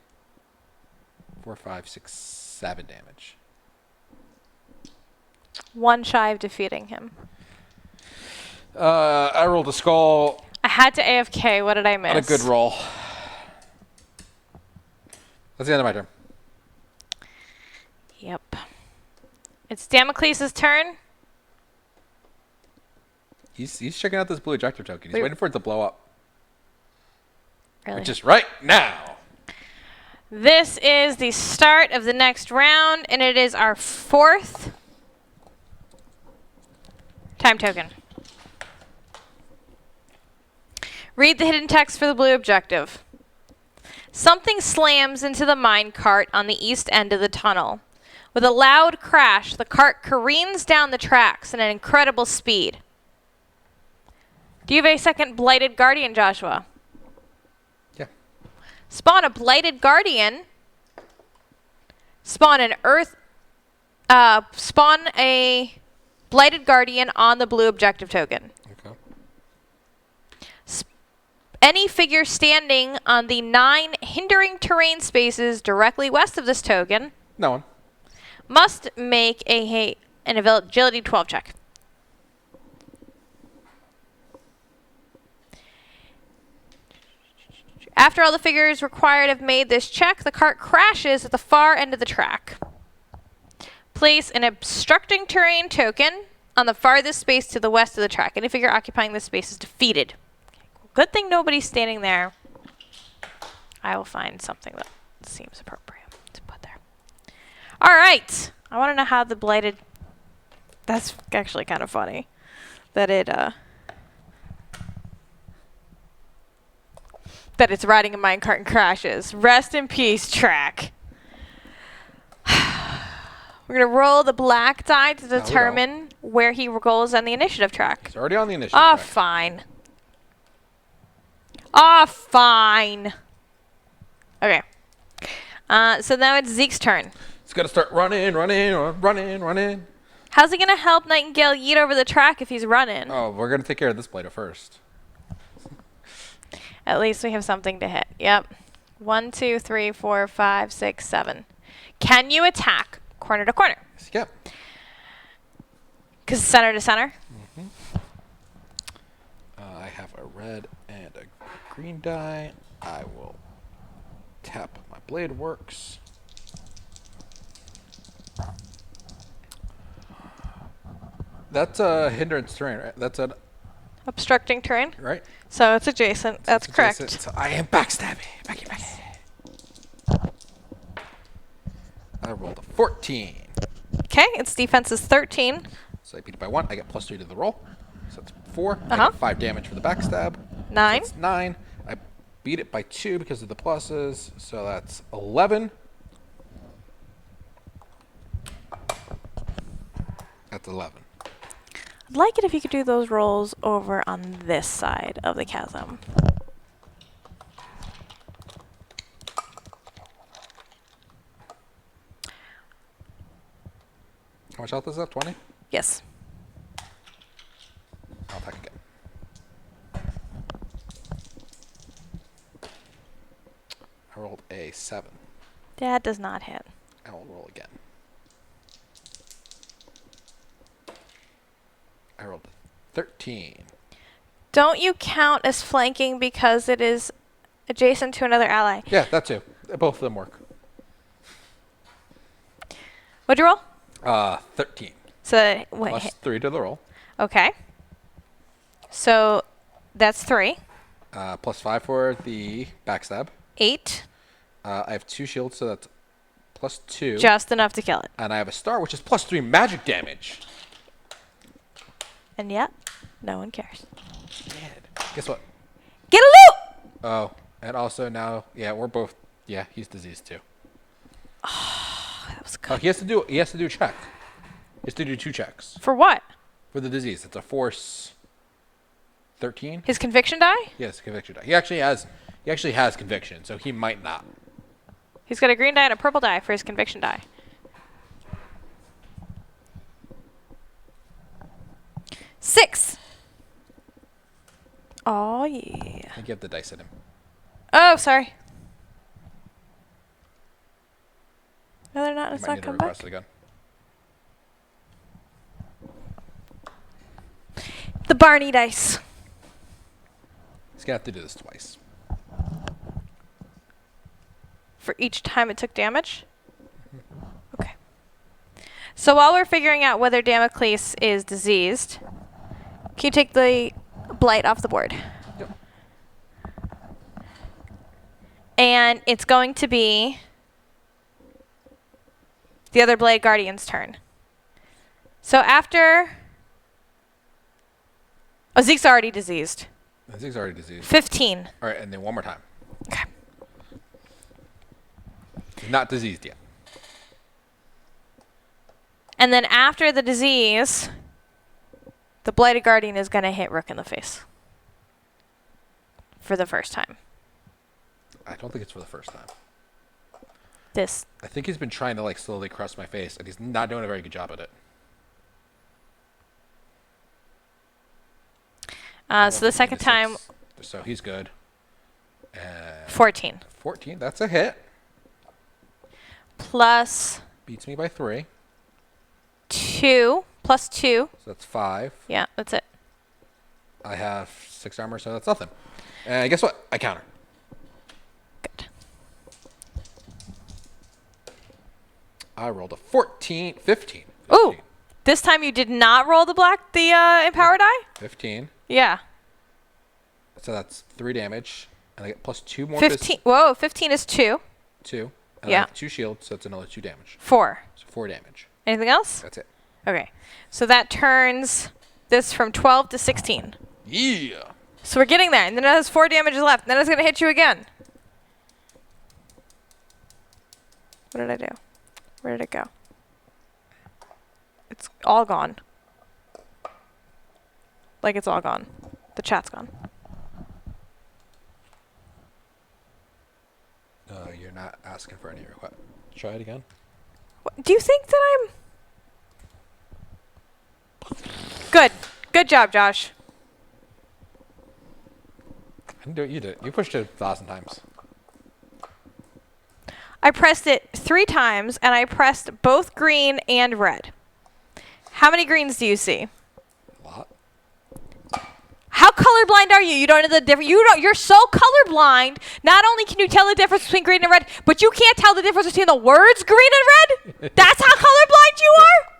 4, 5, 6, 7 damage. one shy of defeating him. I rolled a skull I had to AFK. What did I miss? on a good roll. That's the end of my turn. Yep. It's Damocles' turn. He's checking out this blue ejector token. He's waiting for it to blow up. Really? Which is right now. This is the start of the next round, and it is our 4th time token. Read the hidden text for the blue objective. Something slams into the mine cart on the east end of the tunnel. With a loud crash, the cart careens down the tracks at an incredible speed. Do you have a second Blighted Guardian, Joshua? Yeah. Spawn a Blighted Guardian. Spawn a Blighted Guardian on the blue objective token. Okay. Any figure standing on the 9 hindering terrain spaces directly west of this token No one. must make an agility 12 check. After all the figures required have made this check, the cart crashes at the far end of the track. Place an obstructing terrain token on the farthest space to the west of the track. Any figure occupying this space is defeated. Good thing nobody's standing there. I will find something that seems appropriate to put there. All right. I want to know how the Blighted... That's actually kind of funny. That it's riding a minecart and crashes. Rest in peace, track. We're going to roll the black die to determine where he goes on the initiative track. He's already on the initiative Oh, track. fine. Oh, fine. Okay. So now it's Zeke's turn. He's got to start running. How's it going to help Nightingale yeet over the track if he's running? Oh, we're going to take care of this blighter first. At least we have something to hit. Yep. 1, 2, 3, 4, 5, 6, 7. Can you attack corner to corner? Yep. Because center to center? I have a red and a green die. I will tap my blade works. That's a hindrance terrain, right? That's an Obstructing terrain? right. So it's adjacent. That's It's correct. adjacent, so I am backstabbing. I rolled a 14. Okay, its defense is 13. So I beat it by 1. I get +3 to the roll. So that's 4. I Uh-huh. get 5 damage for the backstab. 9. That's 9. I beat it by 2 because of the pluses. So that's 11. That's 11. I'd like it if you could do those rolls over on this side of the chasm. How much health is that? 20? Yes. I'll attack again. I rolled a 7. That does not hit. I will roll again. I rolled a 13. Don't you count as flanking because it is adjacent to another ally? Yeah, that too. Both of them work. What'd you roll? 13. So, wait. Plus 3 to the roll. Okay. So, that's 3. Plus 5 for the backstab. 8. I have 2 shields, so that's plus 2. Just enough to kill it. And I have a star, which is plus 3 magic damage. And yet, no one cares. Guess what? Get a loot! Oh, and also now, yeah, we're both. Yeah, he's diseased too. That was good. Oh, he has to do a check. He has to do 2 checks For what? for the disease. It's a force 13. His conviction die? Yes, conviction die. He actually has conviction, so he might not. He's got a green die and a purple die for his conviction die. 6. Oh, yeah. I think you have the dice at him. Oh, sorry. No, they're not. You It's might not need to come back. request it again. The Barney dice. He's gonna have to do this twice. For each time it took damage? Okay. So while we're figuring out whether Damocles is diseased, can you take the blight off the board? Yep. And it's going to be the other Blighted Guardian's turn. So after... Oh, Zeke's already diseased. Zeke's already diseased. 15. All right, and then one more time. Okay. He's not diseased yet. And then after the disease, the Blighted Guardian is going to hit Rook in the face. For the first time. I don't think it's for the first time. This. I think he's been trying to like slowly crush my face, and he's not doing a very good job at it. So the second time... So he's good. 14. 14, that's a hit. Plus... Beats me by 3. 2. Plus 2. So that's 5. Yeah, that's it. I have 6 armor, so that's nothing. And guess what? I counter. Good. I rolled a 15. Ooh! This time you did not roll the empower die? 15. Yeah. So that's 3 damage. And I get plus 2 more. 15. Whoa, 15 is 2. 2. And Yeah. I have 2 shields, so it's another 2 damage. 4. So 4 damage. Anything else? That's it. Okay. So that turns this from 12 to 16. Yeah! So we're getting there. And then it has 4 damages left. And then it's going to hit you again. What did I do? Where did it go? It's all gone. Like it's all gone. The chat's gone. You're not asking for any request. Try it again. What, do you think that I'm... Good. Good job, Josh. I didn't do it. You did it. You pushed it 1,000 times. I pressed it 3 times, and I pressed both green and red. How many greens do you see? A lot. How colorblind are you? You don't know the difference. You're so colorblind. Not only can you tell the difference between green and red, but you can't tell the difference between the words green and red? That's how colorblind you are?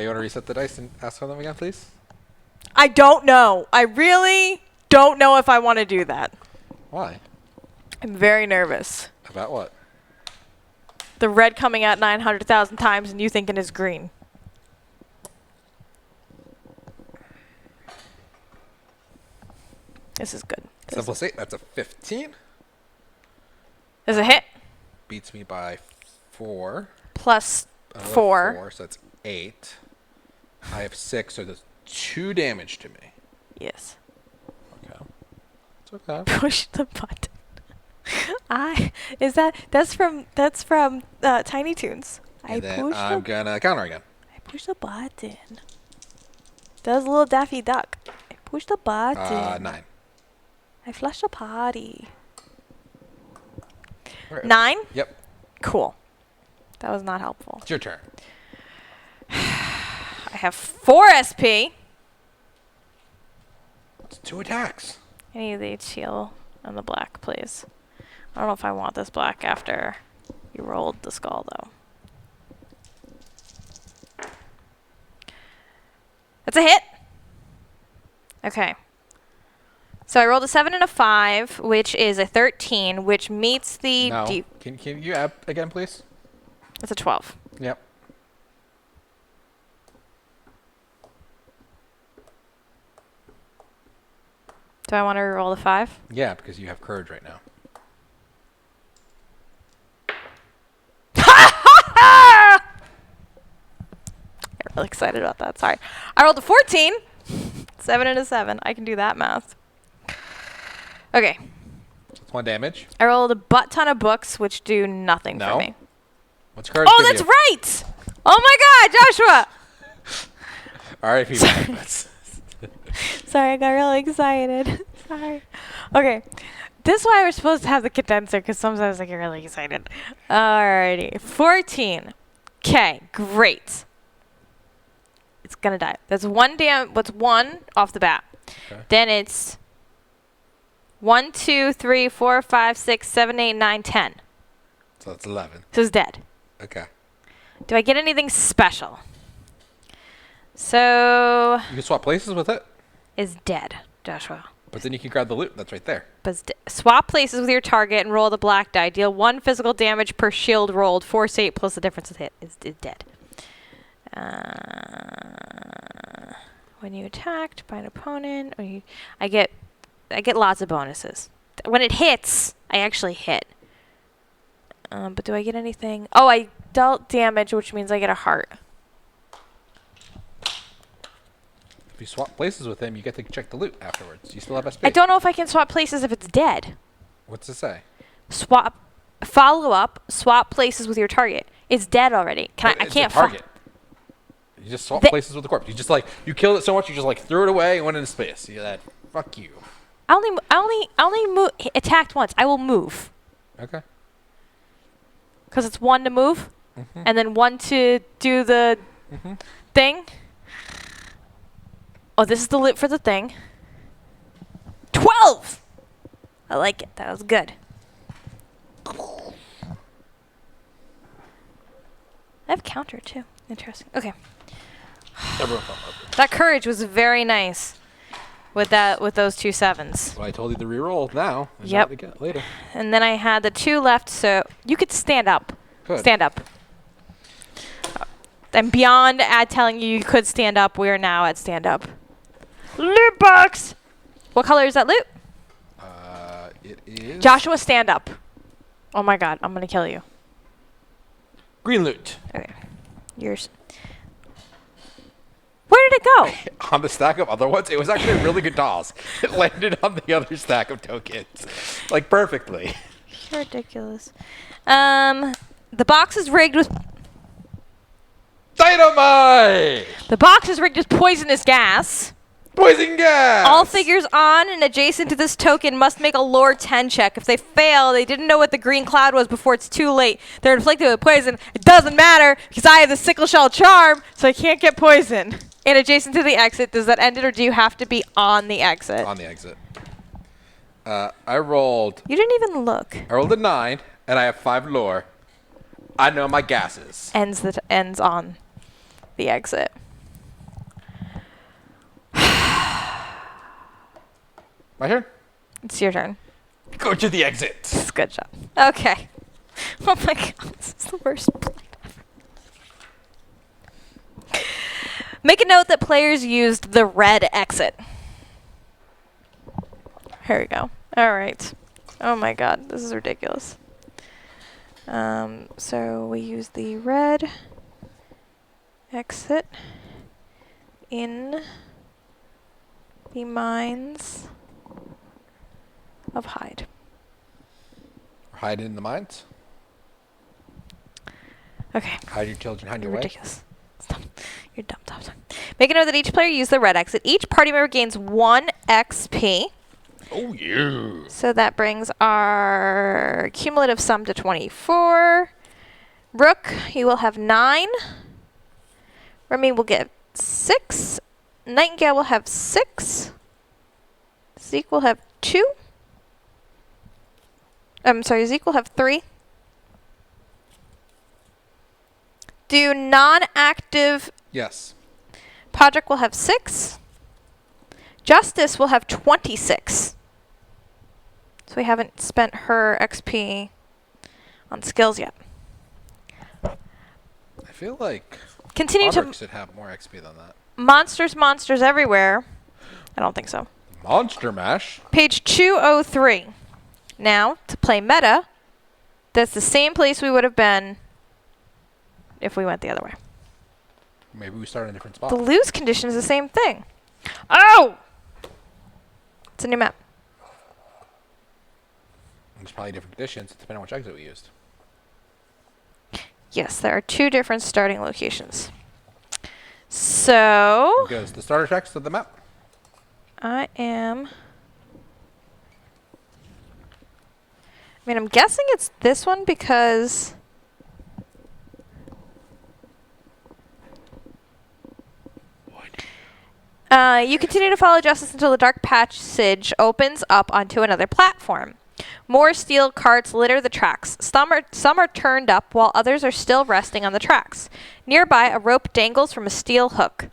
You want to reset the dice and ask for them again, please? I don't know. I really don't know if I want to do that. Why? I'm very nervous. About what? The red coming out 900,000 times and you thinking it's green. This is good. So plus 8, that's a 15. There's a hit. Beats me by 4. Plus Another 4. 4, so that's 8. I have 6, so that's 2 damage to me. Yes. Okay. It's okay. Push the button. That's from Tiny Toons. And then I'm gonna counter again. I push the button. That was a little Daffy Duck. I push the button. 9. I flush the potty. Right. 9? Yep. Cool. That was not helpful. It's your turn. I have 4 SP. It's 2 attacks. I need the heal and the black, please. I don't know if I want this black after you rolled the skull, though. That's a hit. Okay. So I rolled a 7 and a 5, which is a 13, which meets the... No. Can you add again, please? That's a 12. Yep. Do I want to roll the 5? Yeah, because you have courage right now. Get really excited about that. Sorry. I rolled a 14. 7 and a 7. I can do that math. Okay. It's 1 damage. I rolled a butt ton of books, which do nothing for me. What's courage Oh, give that's you? right! Oh my God, Joshua! R.I.P. Sorry, I got really excited. Sorry. Okay. This is why we're supposed to have the condenser, because sometimes I get really excited. Alrighty. 14. Okay, great. It's gonna die. That's what's one off the bat. Okay. Then it's 1, 2, 3, 4, 5, 6, 7, 8, 9, 10. So that's 11. So it's dead. Okay. Do I get anything special? So You can swap places with it, is dead, Joshua. but then you can grab the loot that's right there. But swap places with your target and roll the black die. Deal 1 physical damage per shield rolled. Force 8 plus the difference with hit is dead. When you attacked by an opponent, I get lots of bonuses. When it hits, I actually hit. But do I get anything? Oh, I dealt damage, which means I get a heart. If you swap places with him, you get to check the loot afterwards. You still have SP. I don't know if I can swap places if it's dead. What's it say? Follow up, swap places with your target. It's dead already. I It's can't a target. You just swap places with the corpse. You just you killed it so much you just threw it away and went into space. You that fuck you. I only attacked once. I will move. Okay. Because it's 1 to move, and then 1 to do the thing. Oh, this is the loot for the thing. 12! I like it. That was good. I have counter, too. Interesting. Okay. Everyone felt lovely. That courage was very nice with those 2 7s. Well, I told you to reroll now. And Yep. not again later. And then I had the 2 left, so you could stand up. Good. Stand up. And beyond telling you could stand up, we are now at stand up. Loot box! What color is that loot? It is Joshua, stand up. Oh my God, I'm gonna kill you. green loot. Okay. Yours. Where did it go? On the stack of other ones, it was actually a really good toss. It landed on the other stack of tokens, perfectly. You're ridiculous. The box is rigged with Dynamite! the box is rigged with poisonous gas. Poison gas! All figures on and adjacent to this token must make a lore 10 check. If they fail, they didn't know what the green cloud was before it's too late. They're inflicted with poison. It doesn't matter because I have the sickle shell charm, so I can't get poison. And adjacent to the exit, does that end it or do you have to be on the exit? On the exit. I rolled You didn't even look. a 9, and I have 5 lore. I know my gases. Ends on the exit. My turn? It's your turn. Go to the exit. Good job. Okay. Oh my God, this is the worst play ever. Make a note that players used the red exit. Here we go. All right. Oh my God, this is ridiculous. So we use the red exit in the mines of Hyde. Hide in the mines. Okay. Hide your children, hide your You're way. ridiculous. Stop. You're dumb, dumb, dumb. Make a note that each player used the red exit. Each party member gains 1 XP. Oh, yeah. So that brings our cumulative sum to 24. Rook, you will have 9. Remi will get 6. Nightingale will have 6. Zeke will have 2. I'm sorry, Zeke will have 3. Do non-active Yes. Podrick will have 6. Justice will have 26. So we haven't spent her XP on skills yet. I feel like Continue Podrick to should have more XP than that. monsters everywhere. I don't think so. Monster Mash. Page 203. Now, to play meta, that's the same place we would have been if we went the other way. Maybe we start in a different spot. The lose condition is the same thing. Oh! It's a new map. There's probably different conditions depending on which exit we used. Yes, there are 2 different starting locations. So Goes the starter text of the map. I am. I mean, I'm guessing it's this one because. You continue to follow justice until the dark passage opens up onto another platform. More steel carts litter the tracks. Some are turned up while others are still resting on the tracks. Nearby, a rope dangles from a steel hook.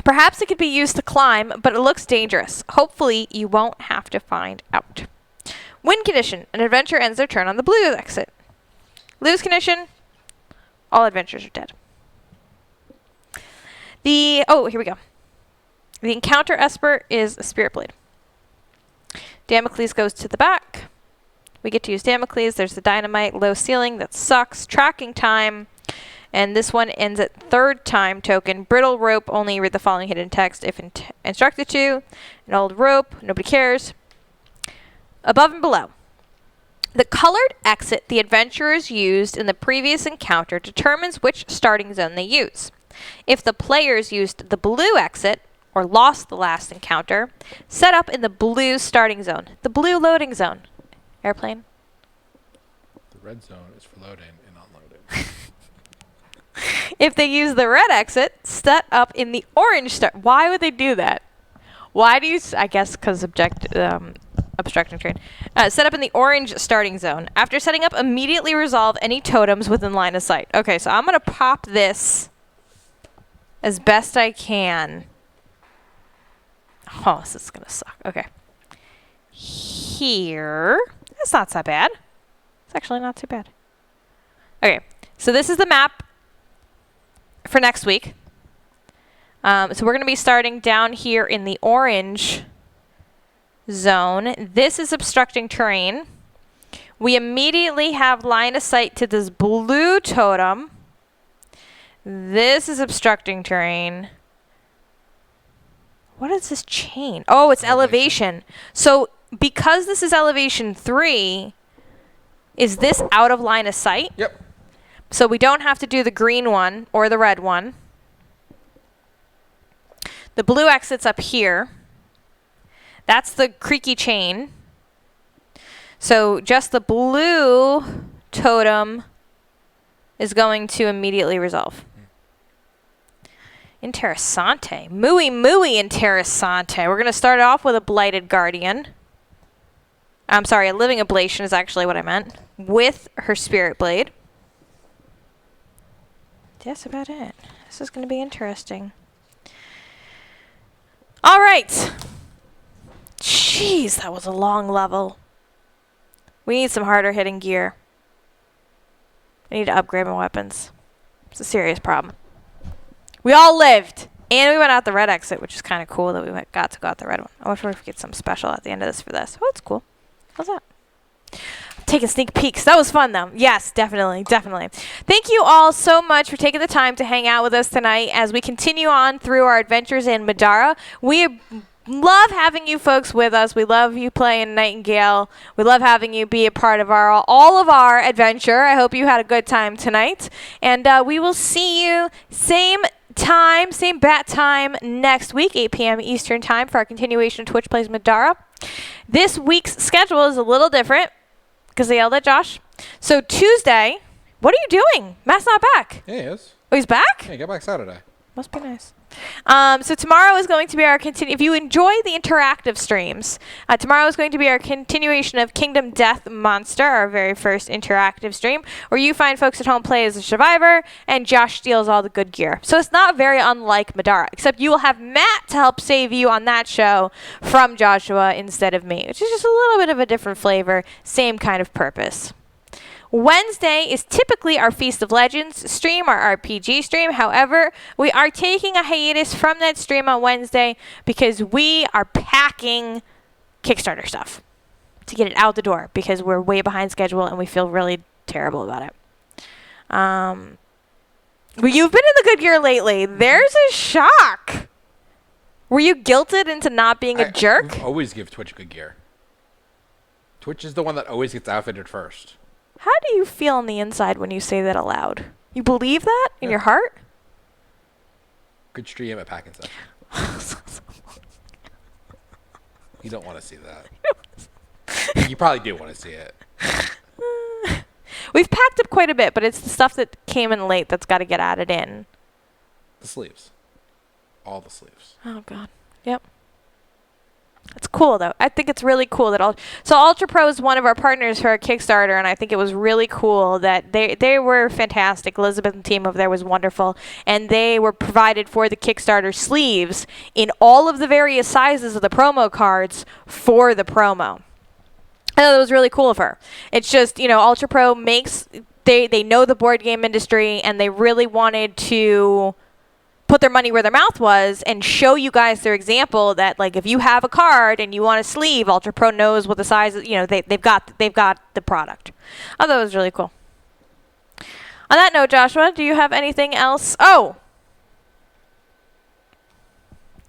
Perhaps it could be used to climb, but it looks dangerous. Hopefully, you won't have to find out. Win condition. An adventurer ends their turn on the blue exit. Lose condition. All adventurers are dead. Here we go. The encounter Esper is a spirit blade. Damocles goes to the back. We get to use Damocles. There's the dynamite, low ceiling, that sucks. Tracking time. And this one ends at 3rd time token. Brittle rope, only read the following hidden text if instructed to. An old rope, nobody cares. Above and below. The colored exit the adventurers used in the previous encounter determines which starting zone they use. If the players used the blue exit, or lost the last encounter, set up in the blue starting zone. The blue loading zone. Airplane. The red zone is for loading and unloading. If they use the red exit, set up in the orange start. Why would they do that? Why do you? I guess because obstructing terrain. Set up in the orange starting zone. After setting up, immediately resolve any totems within line of sight. Okay, so I'm gonna pop this as best I can. Oh, this is gonna suck. Okay. Here. That's not so bad. It's actually not too bad. Okay, so this is the map for next week. So we're going to be starting down here in the orange zone. This is obstructing terrain. We immediately have line of sight to this blue totem. This is obstructing terrain. What is this chain? Oh, it's elevation. So because this is elevation 3, is this out of line of sight? Yep. So we don't have to do the green one or the red one. The blue exit's up here. That's the creaky chain. So just the blue totem is going to immediately resolve. Interessante. Muy interessante. We're going to start off with a Blighted Guardian. I'm sorry, a Living Ablation is actually what I meant. With her Spirit Blade. That's about it. This is going to be interesting. All right. Jeez, that was a long level. We need some harder hitting gear. I need to upgrade my weapons. It's a serious problem. We all lived. And we went out the red exit, which is kind of cool that we got to go out the red one. I wonder if we get some special at the end of this for this. Oh, that's cool. How's that? Taking sneak peeks. That was fun, though. Yes, definitely. Thank you all so much for taking the time to hang out with us tonight as we continue on through our adventures in Middara. We love having you folks with us. We love you playing Nightingale. We love having you be a part of all of our adventure. I hope you had a good time tonight. And we will see you same bat time next week, 8 p.m. Eastern Time, for our continuation of Twitch Plays Middara. This week's schedule is a little different because they yelled at Josh. So Tuesday, what are you doing? Matt's not back. Yeah, he is. Oh, he's back? Yeah, get back Saturday. Must be nice. So tomorrow is going to be our if you enjoy the interactive streams, tomorrow is going to be our continuation of Kingdom Death Monster, our very first interactive stream, where you find folks at home play as a survivor, and Josh steals all the good gear. So it's not very unlike Middara, except you will have Matt to help save you on that show from Joshua instead of me, which is just a little bit of a different flavor, same kind of purpose. Wednesday is typically our Feast of Legends stream, our RPG stream. However, we are taking a hiatus from that stream on Wednesday because we are packing Kickstarter stuff to get it out the door because we're way behind schedule and we feel really terrible about it. Well, you've been in the good gear lately. There's a shock. Were you guilted into not being a jerk? We always give Twitch good gear. Twitch is the one that always gets outfitted first. How do you feel on the inside when you say that aloud? You believe that in your heart? Good stream at Pack and Stuff. You don't want to see that. You probably do want to see it. We've packed up quite a bit, but it's the stuff that came in late that's got to get added in. The sleeves. All the sleeves. Oh, God. Yep. It's cool, though. I think it's really cool that So Ultra Pro is one of our partners for our Kickstarter, and I think it was really cool that they were fantastic. Elizabeth and team over there was wonderful, and they were provided for the Kickstarter sleeves in all of the various sizes of the promo cards for the promo. I thought it was really cool of her. It's just, Ultra Pro makes... They know the board game industry, and they really wanted to put their money where their mouth was and show you guys their example that, like, if you have a card and you want a sleeve, Ultra Pro knows what the size is. They've got the product. I thought it was really cool. On that note, Joshua, do you have anything else? Oh!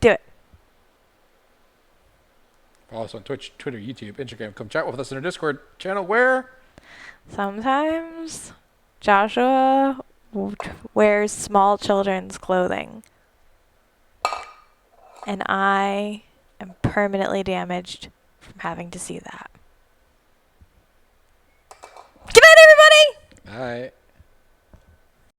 Do it. Follow us on Twitch, Twitter, YouTube, Instagram. Come chat with us in our Discord channel where... Sometimes Joshua wears small children's clothing. And I am permanently damaged from having to see that. Good night, everybody! All right.